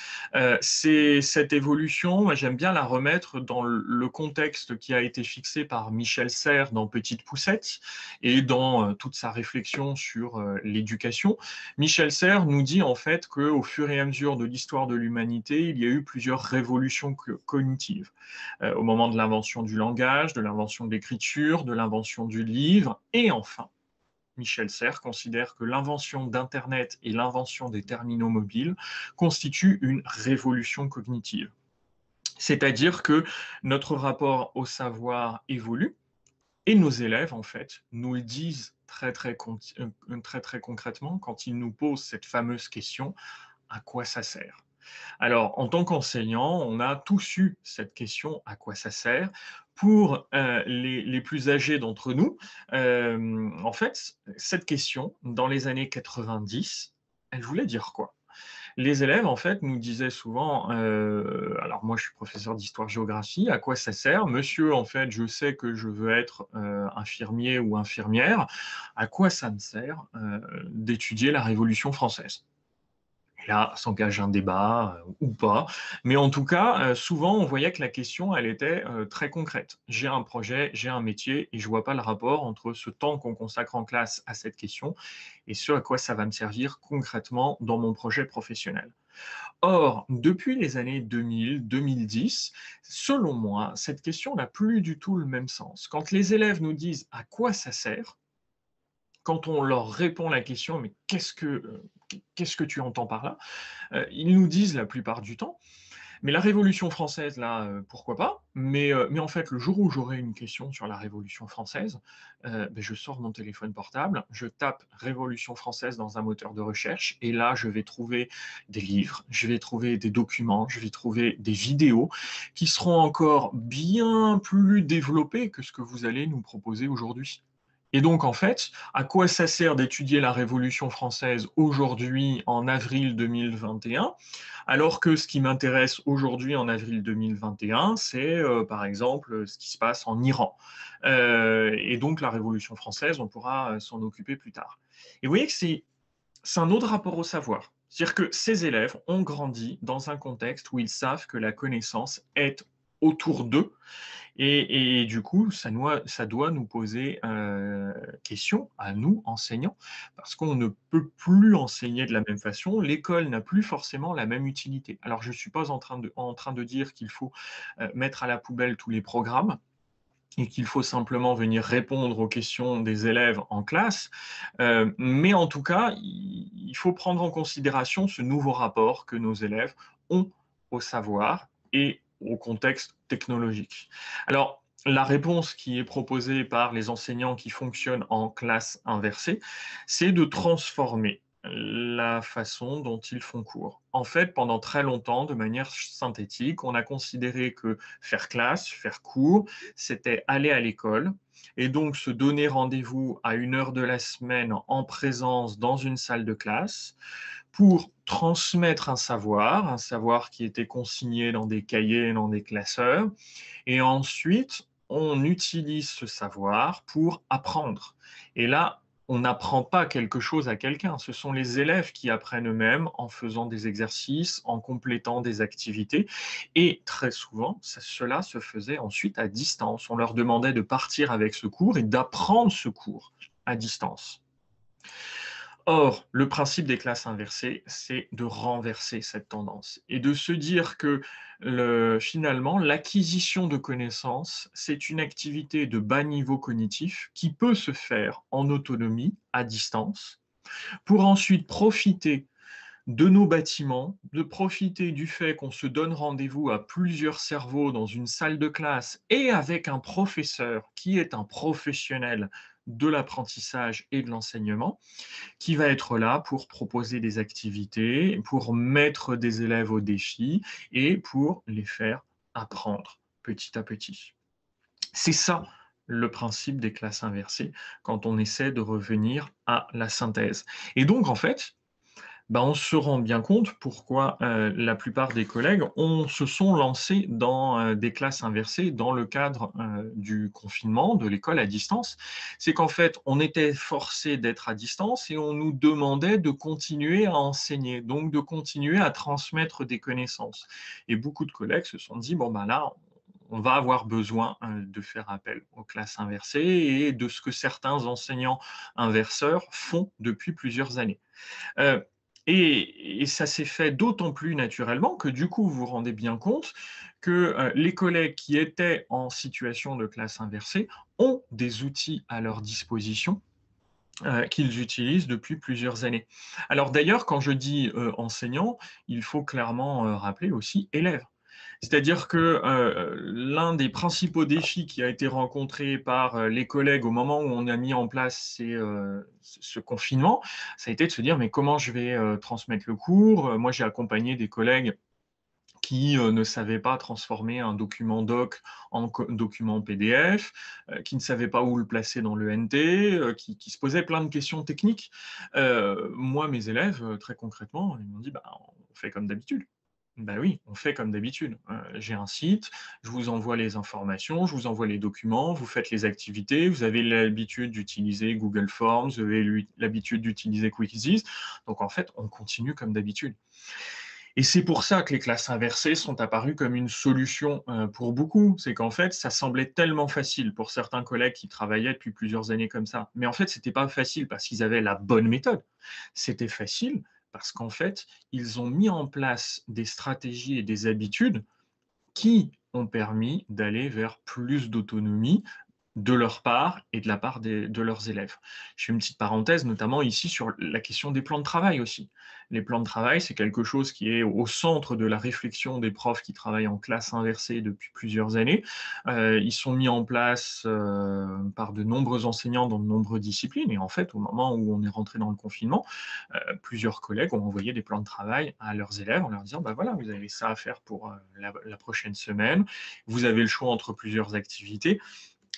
C'est cette évolution, moi, j'aime bien la remettre dans le contexte qui a été fixé par Michel Serres dans Petite Poussette et dans toute sa réflexion sur l'éducation. Michel Serres nous dit en fait qu'au fur et à mesure de l'histoire de l'humanité, il y a eu plusieurs révolutions cognitives. Au moment de l'invention du langage, de l'invention de l'écriture, de l'invention du livre, et enfin, Michel Serres considère que l'invention d'Internet et l'invention des terminaux mobiles constituent une révolution cognitive. C'est-à-dire que notre rapport au savoir évolue, et nos élèves, en fait, nous le disent très concrètement quand ils nous posent cette fameuse question, à quoi ça sert ? Alors, en tant qu'enseignant, on a tous eu cette question, à quoi ça sert? Pour les plus âgés d'entre nous, en fait, cette question, dans les années 90, elle voulait dire quoi? Les élèves, en fait, nous disaient souvent, alors moi je suis professeur d'histoire-géographie, à quoi ça sert? Monsieur, en fait, je sais que je veux être infirmier ou infirmière, à quoi ça me sert d'étudier la Révolution française? Et là, s'engage un débat ou pas. Mais en tout cas, souvent, on voyait que la question, elle était très concrète. J'ai un projet, j'ai un métier, et je ne vois pas le rapport entre ce temps qu'on consacre en classe à cette question et ce à quoi ça va me servir concrètement dans mon projet professionnel. Or, depuis les années 2000-2010, selon moi, cette question n'a plus du tout le même sens. Quand les élèves nous disent à quoi ça sert, quand on leur répond la question, mais qu'est-ce que tu entends par là? Ils nous disent la plupart du temps, mais la Révolution française, là, pourquoi pas? Mais en fait, le jour où j'aurai une question sur la Révolution française, je sors mon téléphone portable, je tape Révolution française dans un moteur de recherche, et là, je vais trouver des livres, je vais trouver des documents, je vais trouver des vidéos qui seront encore bien plus développées que ce que vous allez nous proposer aujourd'hui. Et donc, en fait, à quoi ça sert d'étudier la Révolution française aujourd'hui, en avril 2021, alors que ce qui m'intéresse aujourd'hui, en avril 2021, c'est, par exemple, ce qui se passe en Iran. Et donc, la Révolution française, on pourra s'en occuper plus tard. Et vous voyez que c'est un autre rapport au savoir. C'est-à-dire que ces élèves ont grandi dans un contexte où ils savent que la connaissance est autour d'eux. Et du coup, ça doit nous poser question à nous, enseignants, parce qu'on ne peut plus enseigner de la même façon. L'école n'a plus forcément la même utilité. Alors, je ne suis pas en train de dire qu'il faut mettre à la poubelle tous les programmes et qu'il faut simplement venir répondre aux questions des élèves en classe. Mais en tout cas, il faut prendre en considération ce nouveau rapport que nos élèves ont au savoir et au contexte technologique. Alors, la réponse qui est proposée par les enseignants qui fonctionnent en classe inversée, c'est de transformer la façon dont ils font cours. En fait, pendant très longtemps, de manière synthétique, on a considéré que faire classe, faire cours, c'était aller à l'école et donc se donner rendez-vous à une heure de la semaine en présence dans une salle de classe pour transmettre un savoir qui était consigné dans des cahiers, dans des classeurs, et ensuite, on utilise ce savoir pour apprendre. Et là, on n'apprend pas quelque chose à quelqu'un, ce sont les élèves qui apprennent eux-mêmes en faisant des exercices, en complétant des activités. Et très souvent, cela se faisait ensuite à distance. On leur demandait de partir avec ce cours et d'apprendre ce cours à distance. Or, le principe des classes inversées, c'est de renverser cette tendance et de se dire que finalement, l'acquisition de connaissances, c'est une activité de bas niveau cognitif qui peut se faire en autonomie, à distance, pour ensuite profiter de nos bâtiments, de profiter du fait qu'on se donne rendez-vous à plusieurs cerveaux dans une salle de classe et avec un professeur qui est un professionnel de l'apprentissage et de l'enseignement, qui va être là pour proposer des activités, pour mettre des élèves au défi et pour les faire apprendre petit à petit. C'est ça le principe des classes inversées quand on essaie de revenir à la synthèse. Et donc, en fait, on se rend bien compte pourquoi la plupart des collègues se sont lancés dans des classes inversées dans le cadre du confinement, de l'école à distance. C'est qu'en fait, on était forcé d'être à distance et on nous demandait de continuer à enseigner, donc de continuer à transmettre des connaissances. Et beaucoup de collègues se sont dit, là, on va avoir besoin de faire appel aux classes inversées et de ce que certains enseignants inverseurs font depuis plusieurs années. Et ça s'est fait d'autant plus naturellement que du coup, vous vous rendez bien compte que les collègues qui étaient en situation de classe inversée ont des outils à leur disposition qu'ils utilisent depuis plusieurs années. Alors d'ailleurs, quand je dis enseignant, il faut clairement rappeler aussi élève. C'est-à-dire que l'un des principaux défis qui a été rencontré par les collègues au moment où on a mis en place ce confinement, ça a été de se dire mais comment je vais transmettre le cours? Moi, j'ai accompagné des collègues qui ne savaient pas transformer un document doc en document PDF, qui ne savaient pas où le placer dans le NT, qui se posaient plein de questions techniques. Moi, mes élèves, très concrètement, ils m'ont dit on fait comme d'habitude. Ben oui, on fait comme d'habitude. J'ai un site, je vous envoie les informations, je vous envoie les documents, vous faites les activités, vous avez l'habitude d'utiliser Google Forms, vous avez l'habitude d'utiliser Quizzes. Donc en fait, on continue comme d'habitude. Et c'est pour ça que les classes inversées sont apparues comme une solution pour beaucoup. C'est qu'en fait, ça semblait tellement facile pour certains collègues qui travaillaient depuis plusieurs années comme ça. Mais en fait, ce n'était pas facile parce qu'ils avaient la bonne méthode. C'était facile parce qu'en fait, ils ont mis en place des stratégies et des habitudes qui ont permis d'aller vers plus d'autonomie de leur part et de la part de leurs élèves. Je fais une petite parenthèse, notamment ici sur la question des plans de travail aussi. Les plans de travail, c'est quelque chose qui est au centre de la réflexion des profs qui travaillent en classe inversée depuis plusieurs années. Ils sont mis en place par de nombreux enseignants dans de nombreuses disciplines. Et en fait, au moment où on est rentré dans le confinement, plusieurs collègues ont envoyé des plans de travail à leurs élèves en leur disant, voilà, vous avez ça à faire pour la prochaine semaine. Vous avez le choix entre plusieurs activités.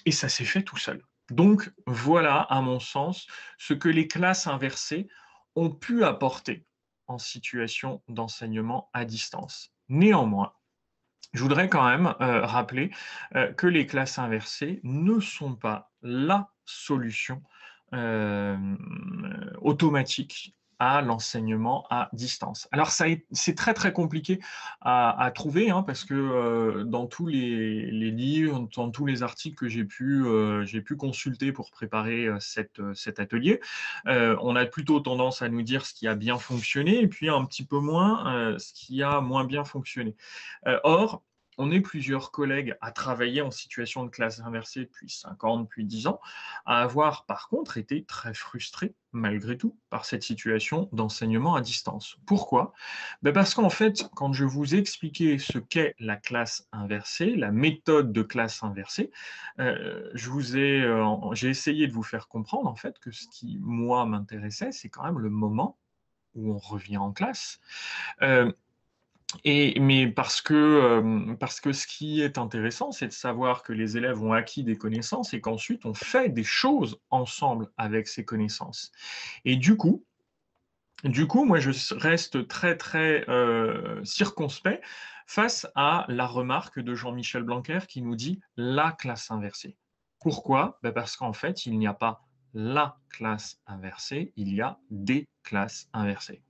Et ça s'est fait tout seul. Donc voilà, à mon sens, ce que les classes inversées ont pu apporter en situation d'enseignement à distance. Néanmoins, je voudrais quand même rappeler que les classes inversées ne sont pas la solution automatique à l'enseignement à distance. Alors, c'est très, très compliqué à trouver parce que dans tous les livres, dans tous les articles que j'ai pu consulter pour préparer cet atelier, on a plutôt tendance à nous dire ce qui a bien fonctionné et puis un petit peu moins ce qui a moins bien fonctionné. Or, on est plusieurs collègues à travailler en situation de classe inversée depuis 5 ans, depuis 10 ans, à avoir par contre été très frustrés, malgré tout, par cette situation d'enseignement à distance. Pourquoi? Parce qu'en fait, quand je vous expliquais ce qu'est la classe inversée, la méthode de classe inversée, j'ai essayé de vous faire comprendre en fait que ce qui, moi, m'intéressait, c'est quand même le moment où on revient en classe. Mais parce que ce qui est intéressant, c'est de savoir que les élèves ont acquis des connaissances et qu'ensuite on fait des choses ensemble avec ces connaissances. Et du coup, moi, je reste très, très circonspect face à la remarque de Jean-Michel Blanquer qui nous dit la classe inversée. Pourquoi? Ben parce qu'en fait, il n'y a pas la classe inversée, il y a des classes inversées.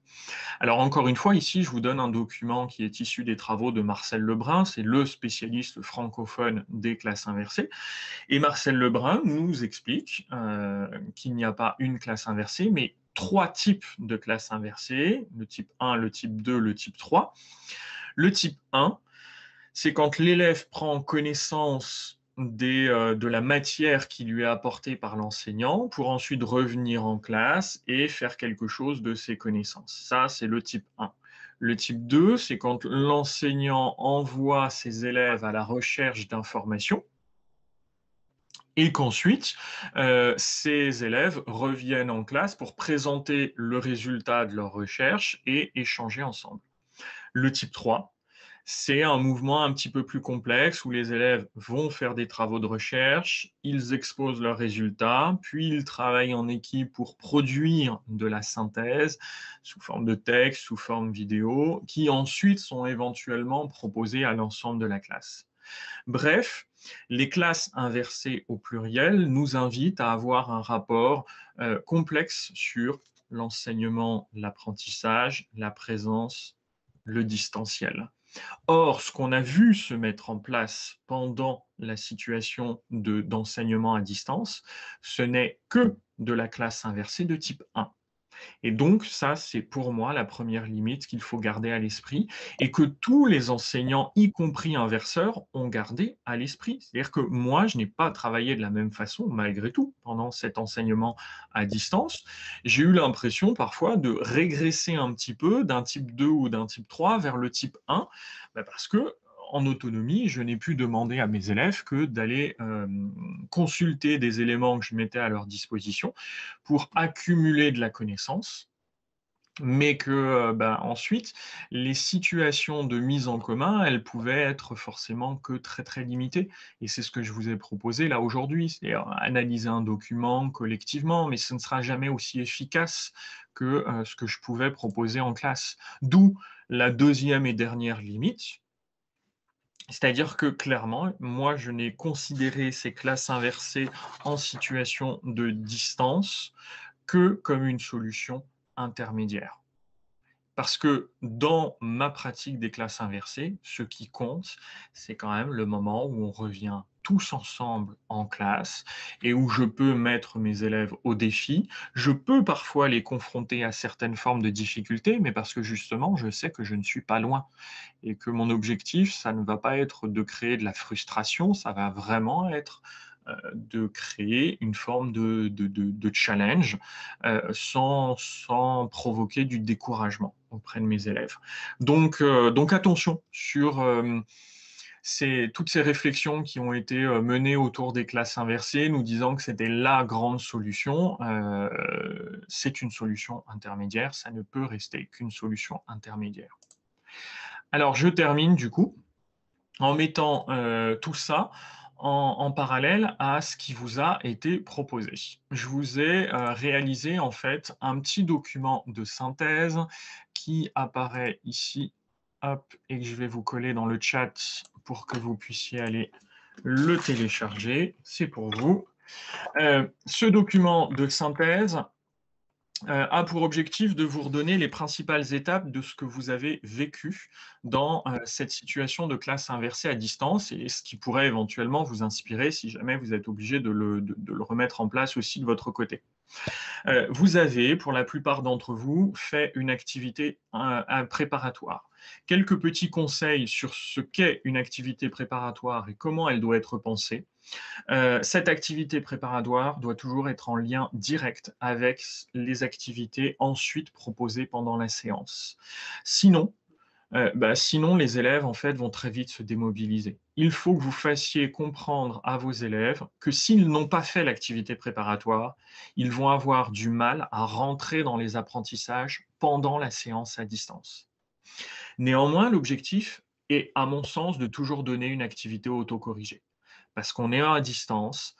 Alors encore une fois, ici, je vous donne un document qui est issu des travaux de Marcel Lebrun, c'est le spécialiste francophone des classes inversées. Et Marcel Lebrun nous explique qu'il n'y a pas une classe inversée, mais 3 types de classes inversées, le type 1, le type 2, le type 3. Le type 1, c'est quand l'élève prend connaissance de la matière qui lui est apportée par l'enseignant pour ensuite revenir en classe et faire quelque chose de ses connaissances. Ça, c'est le type 1. Le type 2, c'est quand l'enseignant envoie ses élèves à la recherche d'informations et qu'ensuite, ces élèves reviennent en classe pour présenter le résultat de leur recherche et échanger ensemble. Le type 3, c'est un mouvement un petit peu plus complexe où les élèves vont faire des travaux de recherche, ils exposent leurs résultats, puis ils travaillent en équipe pour produire de la synthèse sous forme de texte, sous forme vidéo, qui ensuite sont éventuellement proposés à l'ensemble de la classe. Bref, les classes inversées au pluriel nous invitent à avoir un rapport complexe sur l'enseignement, l'apprentissage, la présence, le distanciel. Or, ce qu'on a vu se mettre en place pendant la situation d'enseignement à distance, ce n'est que de la classe inversée de type 1. Et donc, ça, c'est pour moi la première limite qu'il faut garder à l'esprit et que tous les enseignants, y compris inverseurs, ont gardé à l'esprit. C'est-à-dire que moi, je n'ai pas travaillé de la même façon, malgré tout, pendant cet enseignement à distance. J'ai eu l'impression parfois de régresser un petit peu d'un type 2 ou d'un type 3 vers le type 1, parce que en autonomie, je n'ai pu demander à mes élèves que d'aller consulter des éléments que je mettais à leur disposition pour accumuler de la connaissance, mais que ensuite, les situations de mise en commun, elles pouvaient être forcément que très très limitées. Et c'est ce que je vous ai proposé là aujourd'hui, c'est-à-dire analyser un document collectivement, mais ce ne sera jamais aussi efficace que ce que je pouvais proposer en classe. D'où la deuxième et dernière limite. C'est-à-dire que clairement, moi, je n'ai considéré ces classes inversées en situation de distance que comme une solution intermédiaire. Parce que dans ma pratique des classes inversées, ce qui compte, c'est quand même le moment où on revient tous ensemble en classe et où je peux mettre mes élèves au défi. Je peux parfois les confronter à certaines formes de difficultés, mais parce que justement, je sais que je ne suis pas loin et que mon objectif, ça ne va pas être de créer de la frustration, ça va vraiment être de créer une forme de challenge sans provoquer du découragement auprès de mes élèves. Donc attention sur toutes ces réflexions qui ont été menées autour des classes inversées, nous disant que c'était la grande solution. C'est une solution intermédiaire, ça ne peut rester qu'une solution intermédiaire. Alors, je termine du coup en mettant tout ça en parallèle à ce qui vous a été proposé. Je vous ai réalisé en fait un petit document de synthèse qui apparaît ici, hop, et que je vais vous coller dans le chat pour que vous puissiez aller le télécharger. C'est pour vous. Ce document de synthèse a pour objectif de vous redonner les principales étapes de ce que vous avez vécu dans cette situation de classe inversée à distance et ce qui pourrait éventuellement vous inspirer si jamais vous êtes obligé de le remettre en place aussi de votre côté. Vous avez, pour la plupart d'entre vous, fait une activité préparatoire. Quelques petits conseils sur ce qu'est une activité préparatoire et comment elle doit être pensée. Cette activité préparatoire doit toujours être en lien direct avec les activités ensuite proposées pendant la séance. Sinon, les élèves en fait vont très vite se démobiliser. il faut que vous fassiez comprendre à vos élèves que s'ils n'ont pas fait l'activité préparatoire, ils vont avoir du mal à rentrer dans les apprentissages pendant la séance à distance. Néanmoins, l'objectif est, à mon sens, de toujours donner une activité autocorrigée. Parce qu'on est à distance,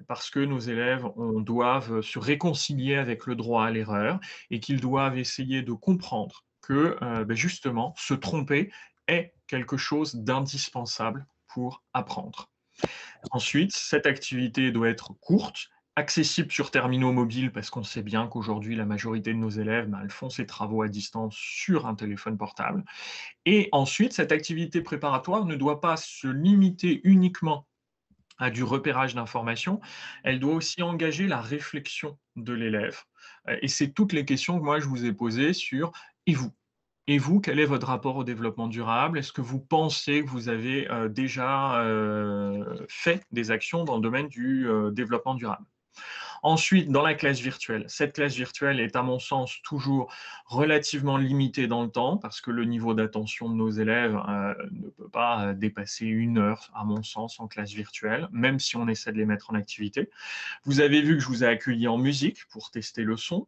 parce que nos élèves doivent se réconcilier avec le droit à l'erreur et qu'ils doivent essayer de comprendre que, justement, se tromper est quelque chose d'indispensable pour apprendre. Ensuite, cette activité doit être courte, accessible sur terminaux mobiles, parce qu'on sait bien qu'aujourd'hui, la majorité de nos élèves, elles font ces travaux à distance sur un téléphone portable. Et ensuite, cette activité préparatoire ne doit pas se limiter uniquement à du repérage d'informations, elle doit aussi engager la réflexion de l'élève. Et c'est toutes les questions que moi je vous ai posées sur « et vous ?» Et vous, quel est votre rapport au développement durable? Est-ce que vous pensez que vous avez déjà fait des actions dans le domaine du développement durable? Ensuite, dans la classe virtuelle, cette classe virtuelle est à mon sens toujours relativement limitée dans le temps parce que le niveau d'attention de nos élèves ne peut pas dépasser 1 heure, à mon sens, en classe virtuelle, même si on essaie de les mettre en activité. Vous avez vu que je vous ai accueilli en musique pour tester le son,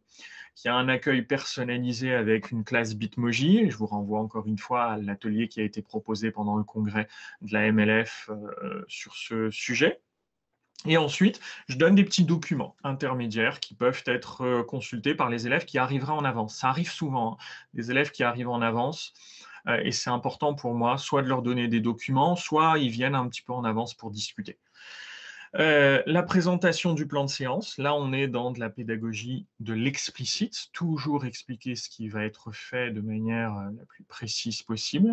qu'il y a un accueil personnalisé avec une classe Bitmoji. Et je vous renvoie encore une fois à l'atelier qui a été proposé pendant le congrès de la MLF sur ce sujet. Et ensuite, je donne des petits documents intermédiaires qui peuvent être consultés par les élèves qui arriveraient en avance. Ça arrive souvent, hein, des élèves qui arrivent en avance, et c'est important pour moi, soit de leur donner des documents, soit ils viennent un petit peu en avance pour discuter. La présentation du plan de séance, là on est dans de la pédagogie de l'explicite, toujours expliquer ce qui va être fait de manière la plus précise possible.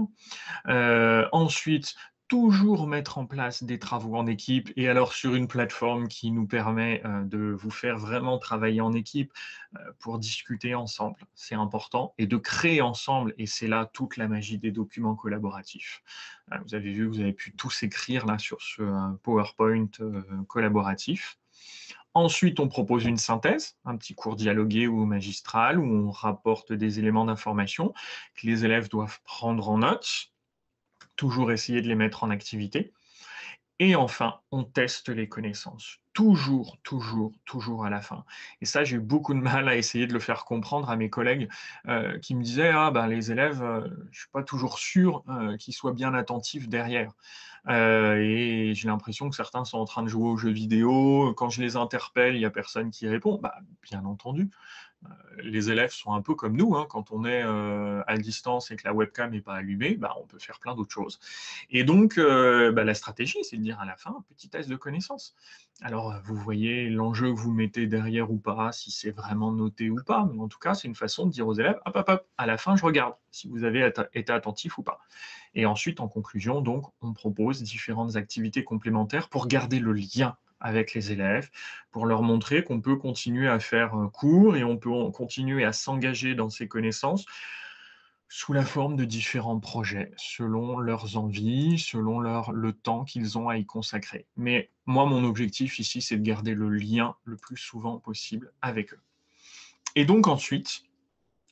Ensuite, toujours mettre en place des travaux en équipe et alors sur une plateforme qui nous permet de vous faire vraiment travailler en équipe pour discuter ensemble, c'est important, et de créer ensemble, et c'est là toute la magie des documents collaboratifs. Vous avez vu, vous avez pu tous écrire là sur ce PowerPoint collaboratif. Ensuite, on propose une synthèse, un petit cours dialogué ou magistral où on rapporte des éléments d'information que les élèves doivent prendre en note, toujours essayer de les mettre en activité. Et enfin, on teste les connaissances. Toujours, toujours, toujours à la fin. Et ça, j'ai eu beaucoup de mal à essayer de le faire comprendre à mes collègues qui me disaient « Ah, ben, les élèves, je ne suis pas toujours sûr qu'ils soient bien attentifs derrière. » Et j'ai l'impression que certains sont en train de jouer aux jeux vidéo. Quand je les interpelle, il n'y a personne qui répond. Bah, bien entendu. Les élèves sont un peu comme nous, hein, quand on est à distance et que la webcam n'est pas allumée, bah, on peut faire plein d'autres choses. Et donc, la stratégie, c'est de dire à la fin, un petit test de connaissance. Alors, vous voyez l'enjeu que vous mettez derrière ou pas, si c'est vraiment noté ou pas, mais en tout cas, c'est une façon de dire aux élèves, hop, hop, hop, à la fin, je regarde si vous avez été attentif ou pas. Et ensuite, en conclusion, donc, on propose différentes activités complémentaires pour garder le lien avec les élèves, pour leur montrer qu'on peut continuer à faire cours et on peut continuer à s'engager dans ces connaissances sous la forme de différents projets, selon leurs envies, selon le temps qu'ils ont à y consacrer. Mais moi, mon objectif ici, c'est de garder le lien le plus souvent possible avec eux. Et donc ensuite,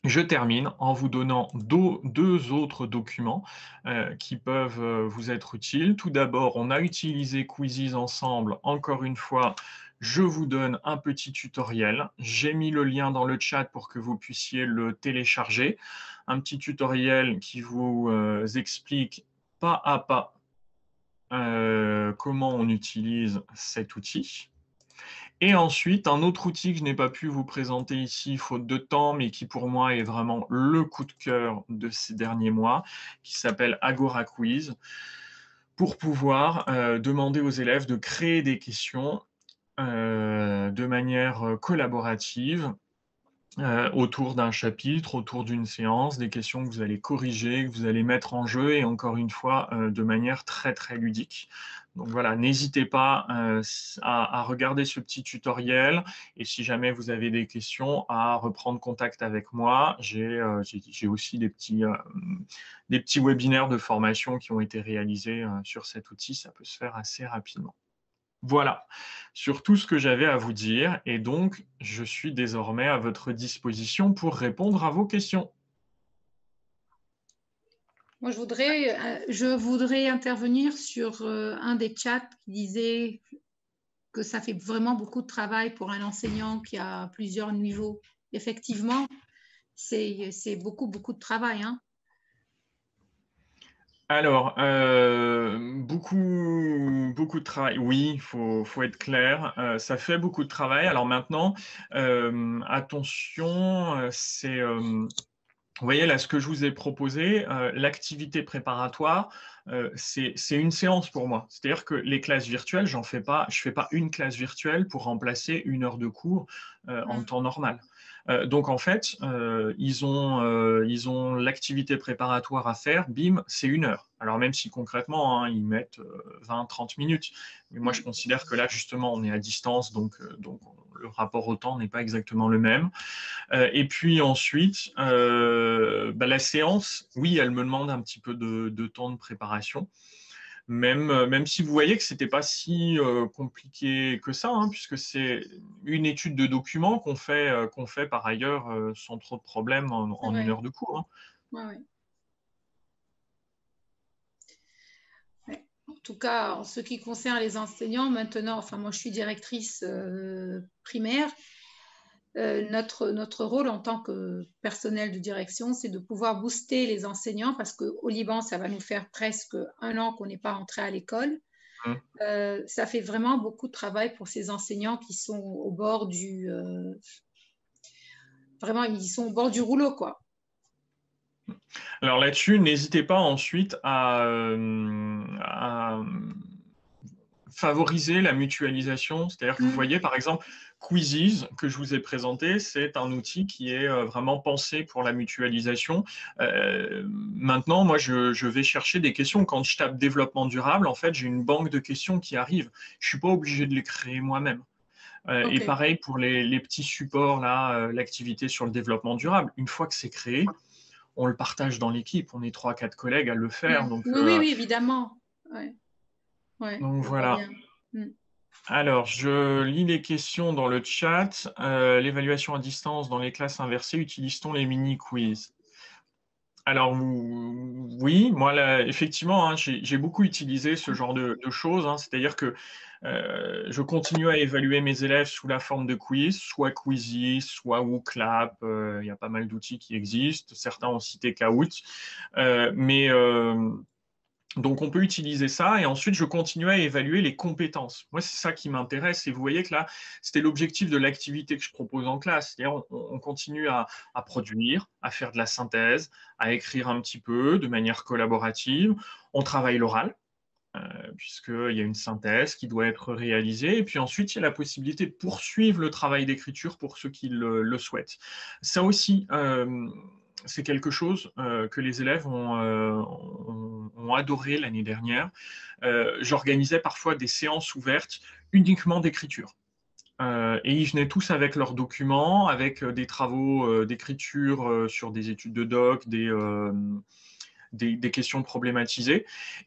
je termine en vous donnant deux autres documents qui peuvent vous être utiles. Tout d'abord, on a utilisé Quizzes ensemble. Encore une fois, je vous donne un petit tutoriel. J'ai mis le lien dans le chat pour que vous puissiez le télécharger. Un petit tutoriel qui vous explique pas à pas comment on utilise cet outil. Et ensuite, un autre outil que je n'ai pas pu vous présenter ici, faute de temps, mais qui pour moi est vraiment le coup de cœur de ces derniers mois, qui s'appelle Agora Quiz, pour pouvoir demander aux élèves de créer des questions de manière collaborative autour d'un chapitre, autour d'une séance, des questions que vous allez corriger, que vous allez mettre en jeu, et encore une fois, de manière très, très ludique. Donc voilà, n'hésitez pas à regarder ce petit tutoriel, et si jamais vous avez des questions, à reprendre contact avec moi. J'ai aussi des petits webinaires de formation qui ont été réalisés sur cet outil, ça peut se faire assez rapidement. Voilà, sur tout ce que j'avais à vous dire, et donc je suis désormais à votre disposition pour répondre à vos questions. Moi, je voudrais intervenir sur un des chats qui disait que ça fait vraiment beaucoup de travail pour un enseignant qui a plusieurs niveaux. Effectivement, c'est beaucoup, beaucoup de travail, hein. Alors, beaucoup de travail. Oui, faut être clair. Ça fait beaucoup de travail. Alors maintenant, attention, vous voyez là, ce que je vous ai proposé, l'activité préparatoire, c'est une séance pour moi. C'est-à-dire que les classes virtuelles, je fais pas une classe virtuelle pour remplacer une heure de cours en temps normal. Donc en fait, ils ont l'activité préparatoire à faire, bim, c'est une heure. Alors même si concrètement, hein, ils mettent 20-30 minutes. Mais moi, je considère que là, justement, on est à distance, donc le rapport au temps n'est pas exactement le même. Et puis ensuite, la séance, oui, elle me demande un petit peu de temps de préparation. Même si vous voyez que c'était pas si compliqué que ça, hein, puisque c'est une étude de documents qu'on fait par ailleurs sans trop de problèmes en une heure de cours. Hein. Ouais, ouais. Ouais. En tout cas, en ce qui concerne les enseignants, maintenant, enfin moi je suis directrice primaire. Notre rôle en tant que personnel de direction, c'est de pouvoir booster les enseignants parce qu'au Liban, ça va nous faire presque 1 an qu'on n'est pas entré à l'école. Ça fait vraiment beaucoup de travail pour ces enseignants qui sont au bord vraiment, ils sont au bord du rouleau, quoi. Alors là-dessus, n'hésitez pas ensuite à favoriser la mutualisation. C'est-à-dire que vous voyez, par exemple, Quizzes, que je vous ai présenté, c'est un outil qui est vraiment pensé pour la mutualisation. Maintenant, moi, je vais chercher des questions. Quand je tape développement durable, en fait, j'ai une banque de questions qui arrive. Je ne suis pas obligé de les créer moi-même. Et pareil pour les petits supports, là, l'activité sur le développement durable. Une fois que c'est créé, on le partage dans l'équipe. On est 3-4 collègues à le faire. Donc, oui, évidemment. Ouais. Ouais, donc voilà. Alors, je lis les questions dans le chat. L'évaluation à distance dans les classes inversées, utilise-t-on les mini-quiz? Alors, oui, moi, là, effectivement, hein, j'ai beaucoup utilisé ce genre de choses. Hein, c'est-à-dire que je continue à évaluer mes élèves sous la forme de quiz, soit Quizy, soit WooClap. Il y a pas mal d'outils qui existent. Certains ont cité Kahoot. Donc, on peut utiliser ça et ensuite, je continue à évaluer les compétences. Moi, c'est ça qui m'intéresse. Et vous voyez que là, c'était l'objectif de l'activité que je propose en classe. C'est-à-dire, on continue à produire, à faire de la synthèse, à écrire un petit peu de manière collaborative. On travaille l'oral, puisqu'il y a une synthèse qui doit être réalisée. Et puis ensuite, il y a la possibilité de poursuivre le travail d'écriture pour ceux qui le souhaitent. Ça aussi, c'est quelque chose que les élèves ont adoré l'année dernière. J'organisais parfois des séances ouvertes uniquement d'écriture. Et ils venaient tous avec leurs documents, avec des travaux d'écriture sur des études de doc, des questions problématisées.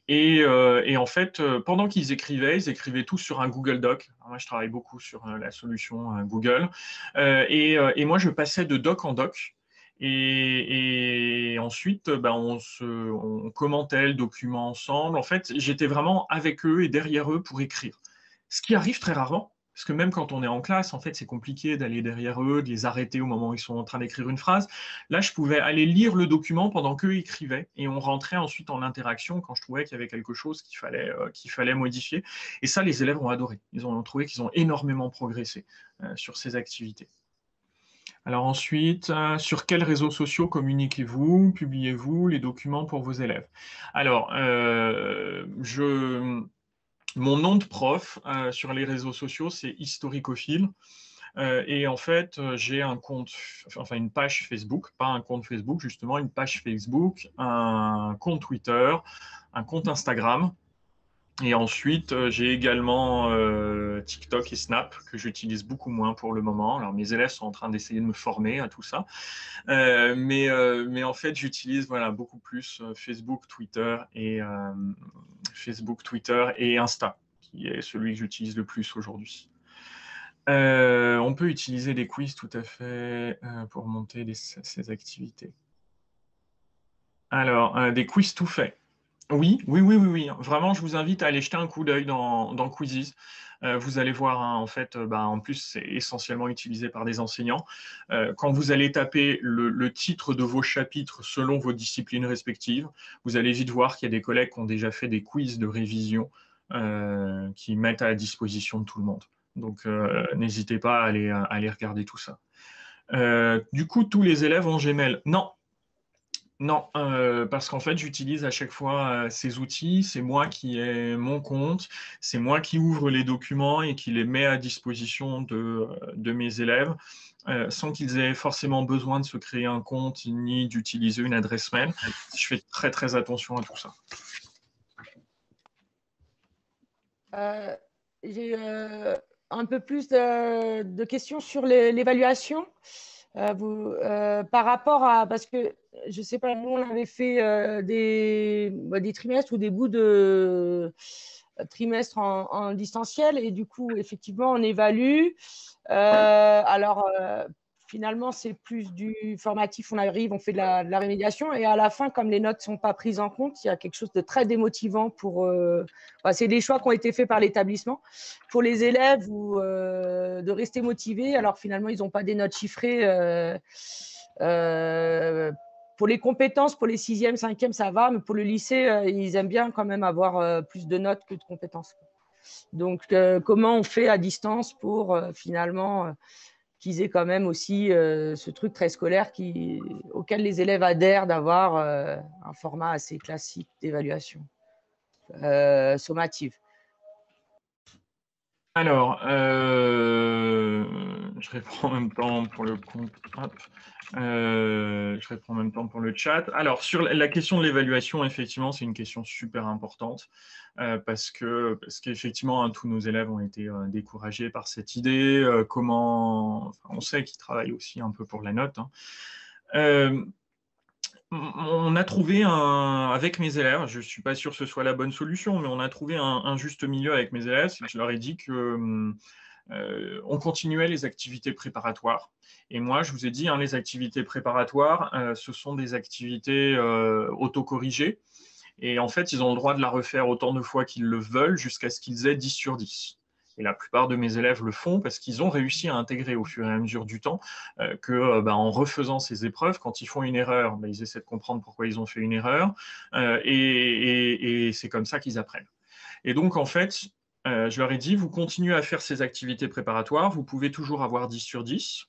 Et en fait, pendant qu'ils écrivaient, ils écrivaient tous sur un Google Doc. Alors moi, je travaille beaucoup sur la solution Google. Et moi, je passais de doc en doc. Et ensuite, on commentait le document ensemble. En fait, j'étais vraiment avec eux et derrière eux pour écrire. Ce qui arrive très rarement, parce que même quand on est en classe, en fait, c'est compliqué d'aller derrière eux, de les arrêter au moment où ils sont en train d'écrire une phrase. Là, je pouvais aller lire le document pendant qu'eux écrivaient et on rentrait ensuite en interaction quand je trouvais qu'il y avait quelque chose qu'il fallait modifier. Et ça, les élèves ont adoré. Ils ont trouvé qu'ils ont énormément progressé sur ces activités. Alors ensuite, sur quels réseaux sociaux communiquez-vous, publiez-vous les documents pour vos élèves? Alors, mon nom de prof sur les réseaux sociaux, c'est historicophile. Et en fait, j'ai une page Facebook, pas un compte Facebook, justement, une page Facebook, un compte Twitter, un compte Instagram. Et ensuite, j'ai également TikTok et Snap que j'utilise beaucoup moins pour le moment. Alors, mes élèves sont en train d'essayer de me former à tout ça. Mais en fait, j'utilise beaucoup plus Facebook, Twitter et Insta, qui est celui que j'utilise le plus aujourd'hui. On peut utiliser des quiz tout à fait pour monter ces activités. Alors, des quiz tout faits. Oui, oui, oui, oui, oui. Vraiment, je vous invite à aller jeter un coup d'œil dans Quizzes. Vous allez voir, hein, en fait, en plus, c'est essentiellement utilisé par des enseignants. Quand vous allez taper le titre de vos chapitres selon vos disciplines respectives, vous allez vite voir qu'il y a des collègues qui ont déjà fait des quiz de révision qui mettent à la disposition de tout le monde. Donc, n'hésitez pas à aller regarder tout ça. Du coup, tous les élèves ont Gmail? Non, non, parce qu'en fait, j'utilise à chaque fois ces outils. C'est moi qui ai mon compte, c'est moi qui ouvre les documents et qui les met à disposition de mes élèves, sans qu'ils aient forcément besoin de se créer un compte ni d'utiliser une adresse mail. Je fais très très attention à tout ça. J'ai un peu plus de questions sur l'évaluation. Par rapport à, parce que je ne sais pas, nous on avait fait des trimestres ou des bouts de trimestres en distanciel et du coup effectivement on évalue. Finalement c'est plus du formatif, on arrive, on fait de la rémédiation et à la fin comme les notes ne sont pas prises en compte, il y a quelque chose de très démotivant pour… c'est des choix qui ont été faits par l'établissement pour les élèves ou de rester motivés. Alors finalement, ils n'ont pas des notes chiffrées. Pour les compétences, pour les 6e, 5e, ça va, mais pour le lycée, ils aiment bien quand même avoir plus de notes que de compétences. Donc, comment on fait à distance pour finalement qu'ils aient quand même aussi ce truc très scolaire auquel les élèves adhèrent d'avoir un format assez classique d'évaluation sommative. Alors, je réponds en même temps pour le compte. Je réponds en même temps pour le chat. Alors, sur la question de l'évaluation, effectivement, c'est une question super importante parce qu'effectivement, hein, tous nos élèves ont été découragés par cette idée. On sait qu'ils travaillent aussi un peu pour la note. Hein. On a trouvé avec mes élèves, je ne suis pas sûr que ce soit la bonne solution, mais on a trouvé un juste milieu avec mes élèves, c'est que je leur ai dit que on continuait les activités préparatoires. Et moi, je vous ai dit, hein, les activités préparatoires, ce sont des activités autocorrigées. Et en fait, ils ont le droit de la refaire autant de fois qu'ils le veulent jusqu'à ce qu'ils aient 10 sur 10. Et la plupart de mes élèves le font parce qu'ils ont réussi à intégrer au fur et à mesure du temps en refaisant ces épreuves, quand ils font une erreur, ils essaient de comprendre pourquoi ils ont fait une erreur et c'est comme ça qu'ils apprennent. Et donc, en fait, je leur ai dit, vous continuez à faire ces activités préparatoires, vous pouvez toujours avoir 10 sur 10.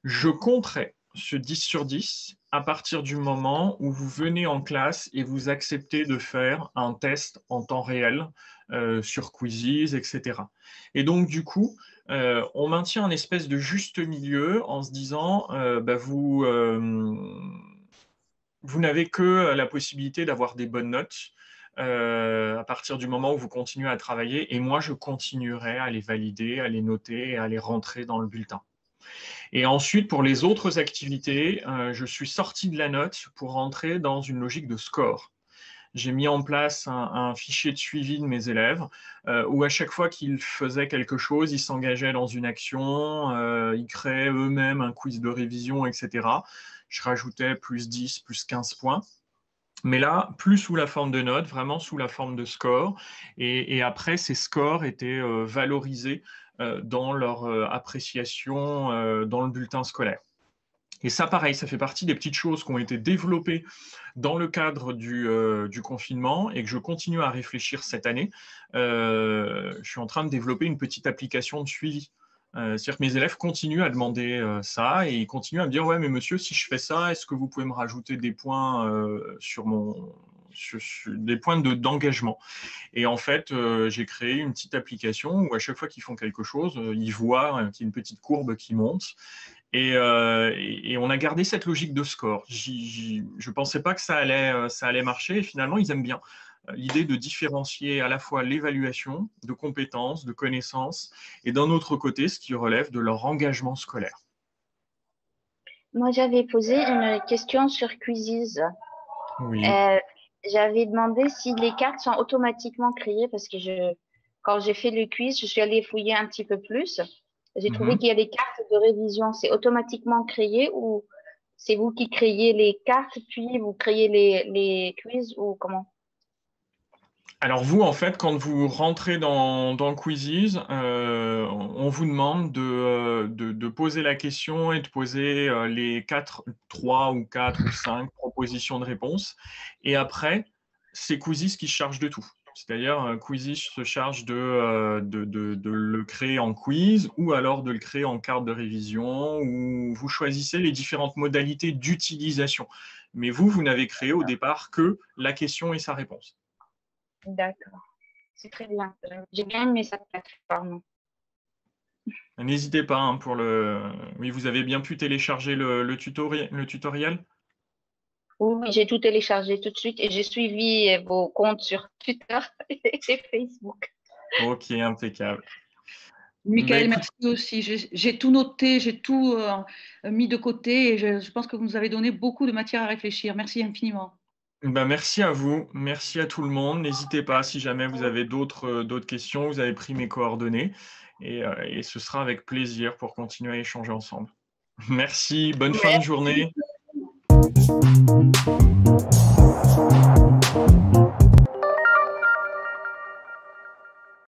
Je compterai ce 10 sur 10 à partir du moment où vous venez en classe et vous acceptez de faire un test en temps réel sur Quizzes, etc. Et donc, du coup, on maintient un espèce de juste milieu en se disant, vous n'avez que la possibilité d'avoir des bonnes notes à partir du moment où vous continuez à travailler, et moi, je continuerai à les valider, à les noter et à les rentrer dans le bulletin. Et ensuite, pour les autres activités, je suis sorti de la note pour rentrer dans une logique de score. J'ai mis en place un fichier de suivi de mes élèves où à chaque fois qu'ils faisaient quelque chose, ils s'engageaient dans une action, ils créaient eux-mêmes un quiz de révision, etc. Je rajoutais plus 10, plus 15 points. Mais là, plus sous la forme de notes, vraiment sous la forme de scores. Et après, ces scores étaient valorisés dans leur appréciation dans le bulletin scolaire. Et ça, pareil, ça fait partie des petites choses qui ont été développées dans le cadre du confinement et que je continue à réfléchir cette année. Je suis en train de développer une petite application de suivi. C'est-à-dire que mes élèves continuent à demander ça et ils continuent à me dire « Ouais, mais monsieur, si je fais ça, est-ce que vous pouvez me rajouter des points des points d'engagement ?» Et en fait, j'ai créé une petite application où à chaque fois qu'ils font quelque chose, ils voient qu'il y a une petite courbe qui monte. Et on a gardé cette logique de score. Je ne pensais pas que ça allait marcher et finalement, ils aiment bien l'idée de différencier à la fois l'évaluation de compétences, de connaissances et d'un autre côté, ce qui relève de leur engagement scolaire. Moi, j'avais posé une question sur Quizzes. Oui. J'avais demandé si les cartes sont automatiquement créées parce que quand j'ai fait le quiz, je suis allée fouiller un petit peu plus. J'ai trouvé qu'il y a des cartes de révision. C'est automatiquement créé ou C'est vous qui créez les cartes, puis vous créez les quiz ou comment? Alors vous, en fait, quand vous rentrez dans Quizzes, on vous demande de poser la question et de poser les 3 ou 4 ou 5 propositions de réponse. Et après, c'est Quizzes qui se charge de tout. C'est-à-dire, Quizzes se charge de le créer en quiz ou alors de le créer en carte de révision, ou vous choisissez les différentes modalités d'utilisation. Mais vous n'avez créé au départ que la question et sa réponse. D'accord. C'est très bien. J'ai bien aimé cette plateforme. N'hésitez pas hein, pour le. Oui, vous avez bien pu télécharger le tutoriel? Oui, j'ai tout téléchargé tout de suite et j'ai suivi vos comptes sur Twitter et Facebook. Ok, impeccable. Michael, merci aussi. J'ai tout noté, j'ai tout mis de côté et je pense que vous nous avez donné beaucoup de matière à réfléchir. Merci infiniment. Merci à vous, merci à tout le monde. N'hésitez pas si jamais vous avez d'autres questions, vous avez pris mes coordonnées et ce sera avec plaisir pour continuer à échanger ensemble. Merci, bonne fin de journée.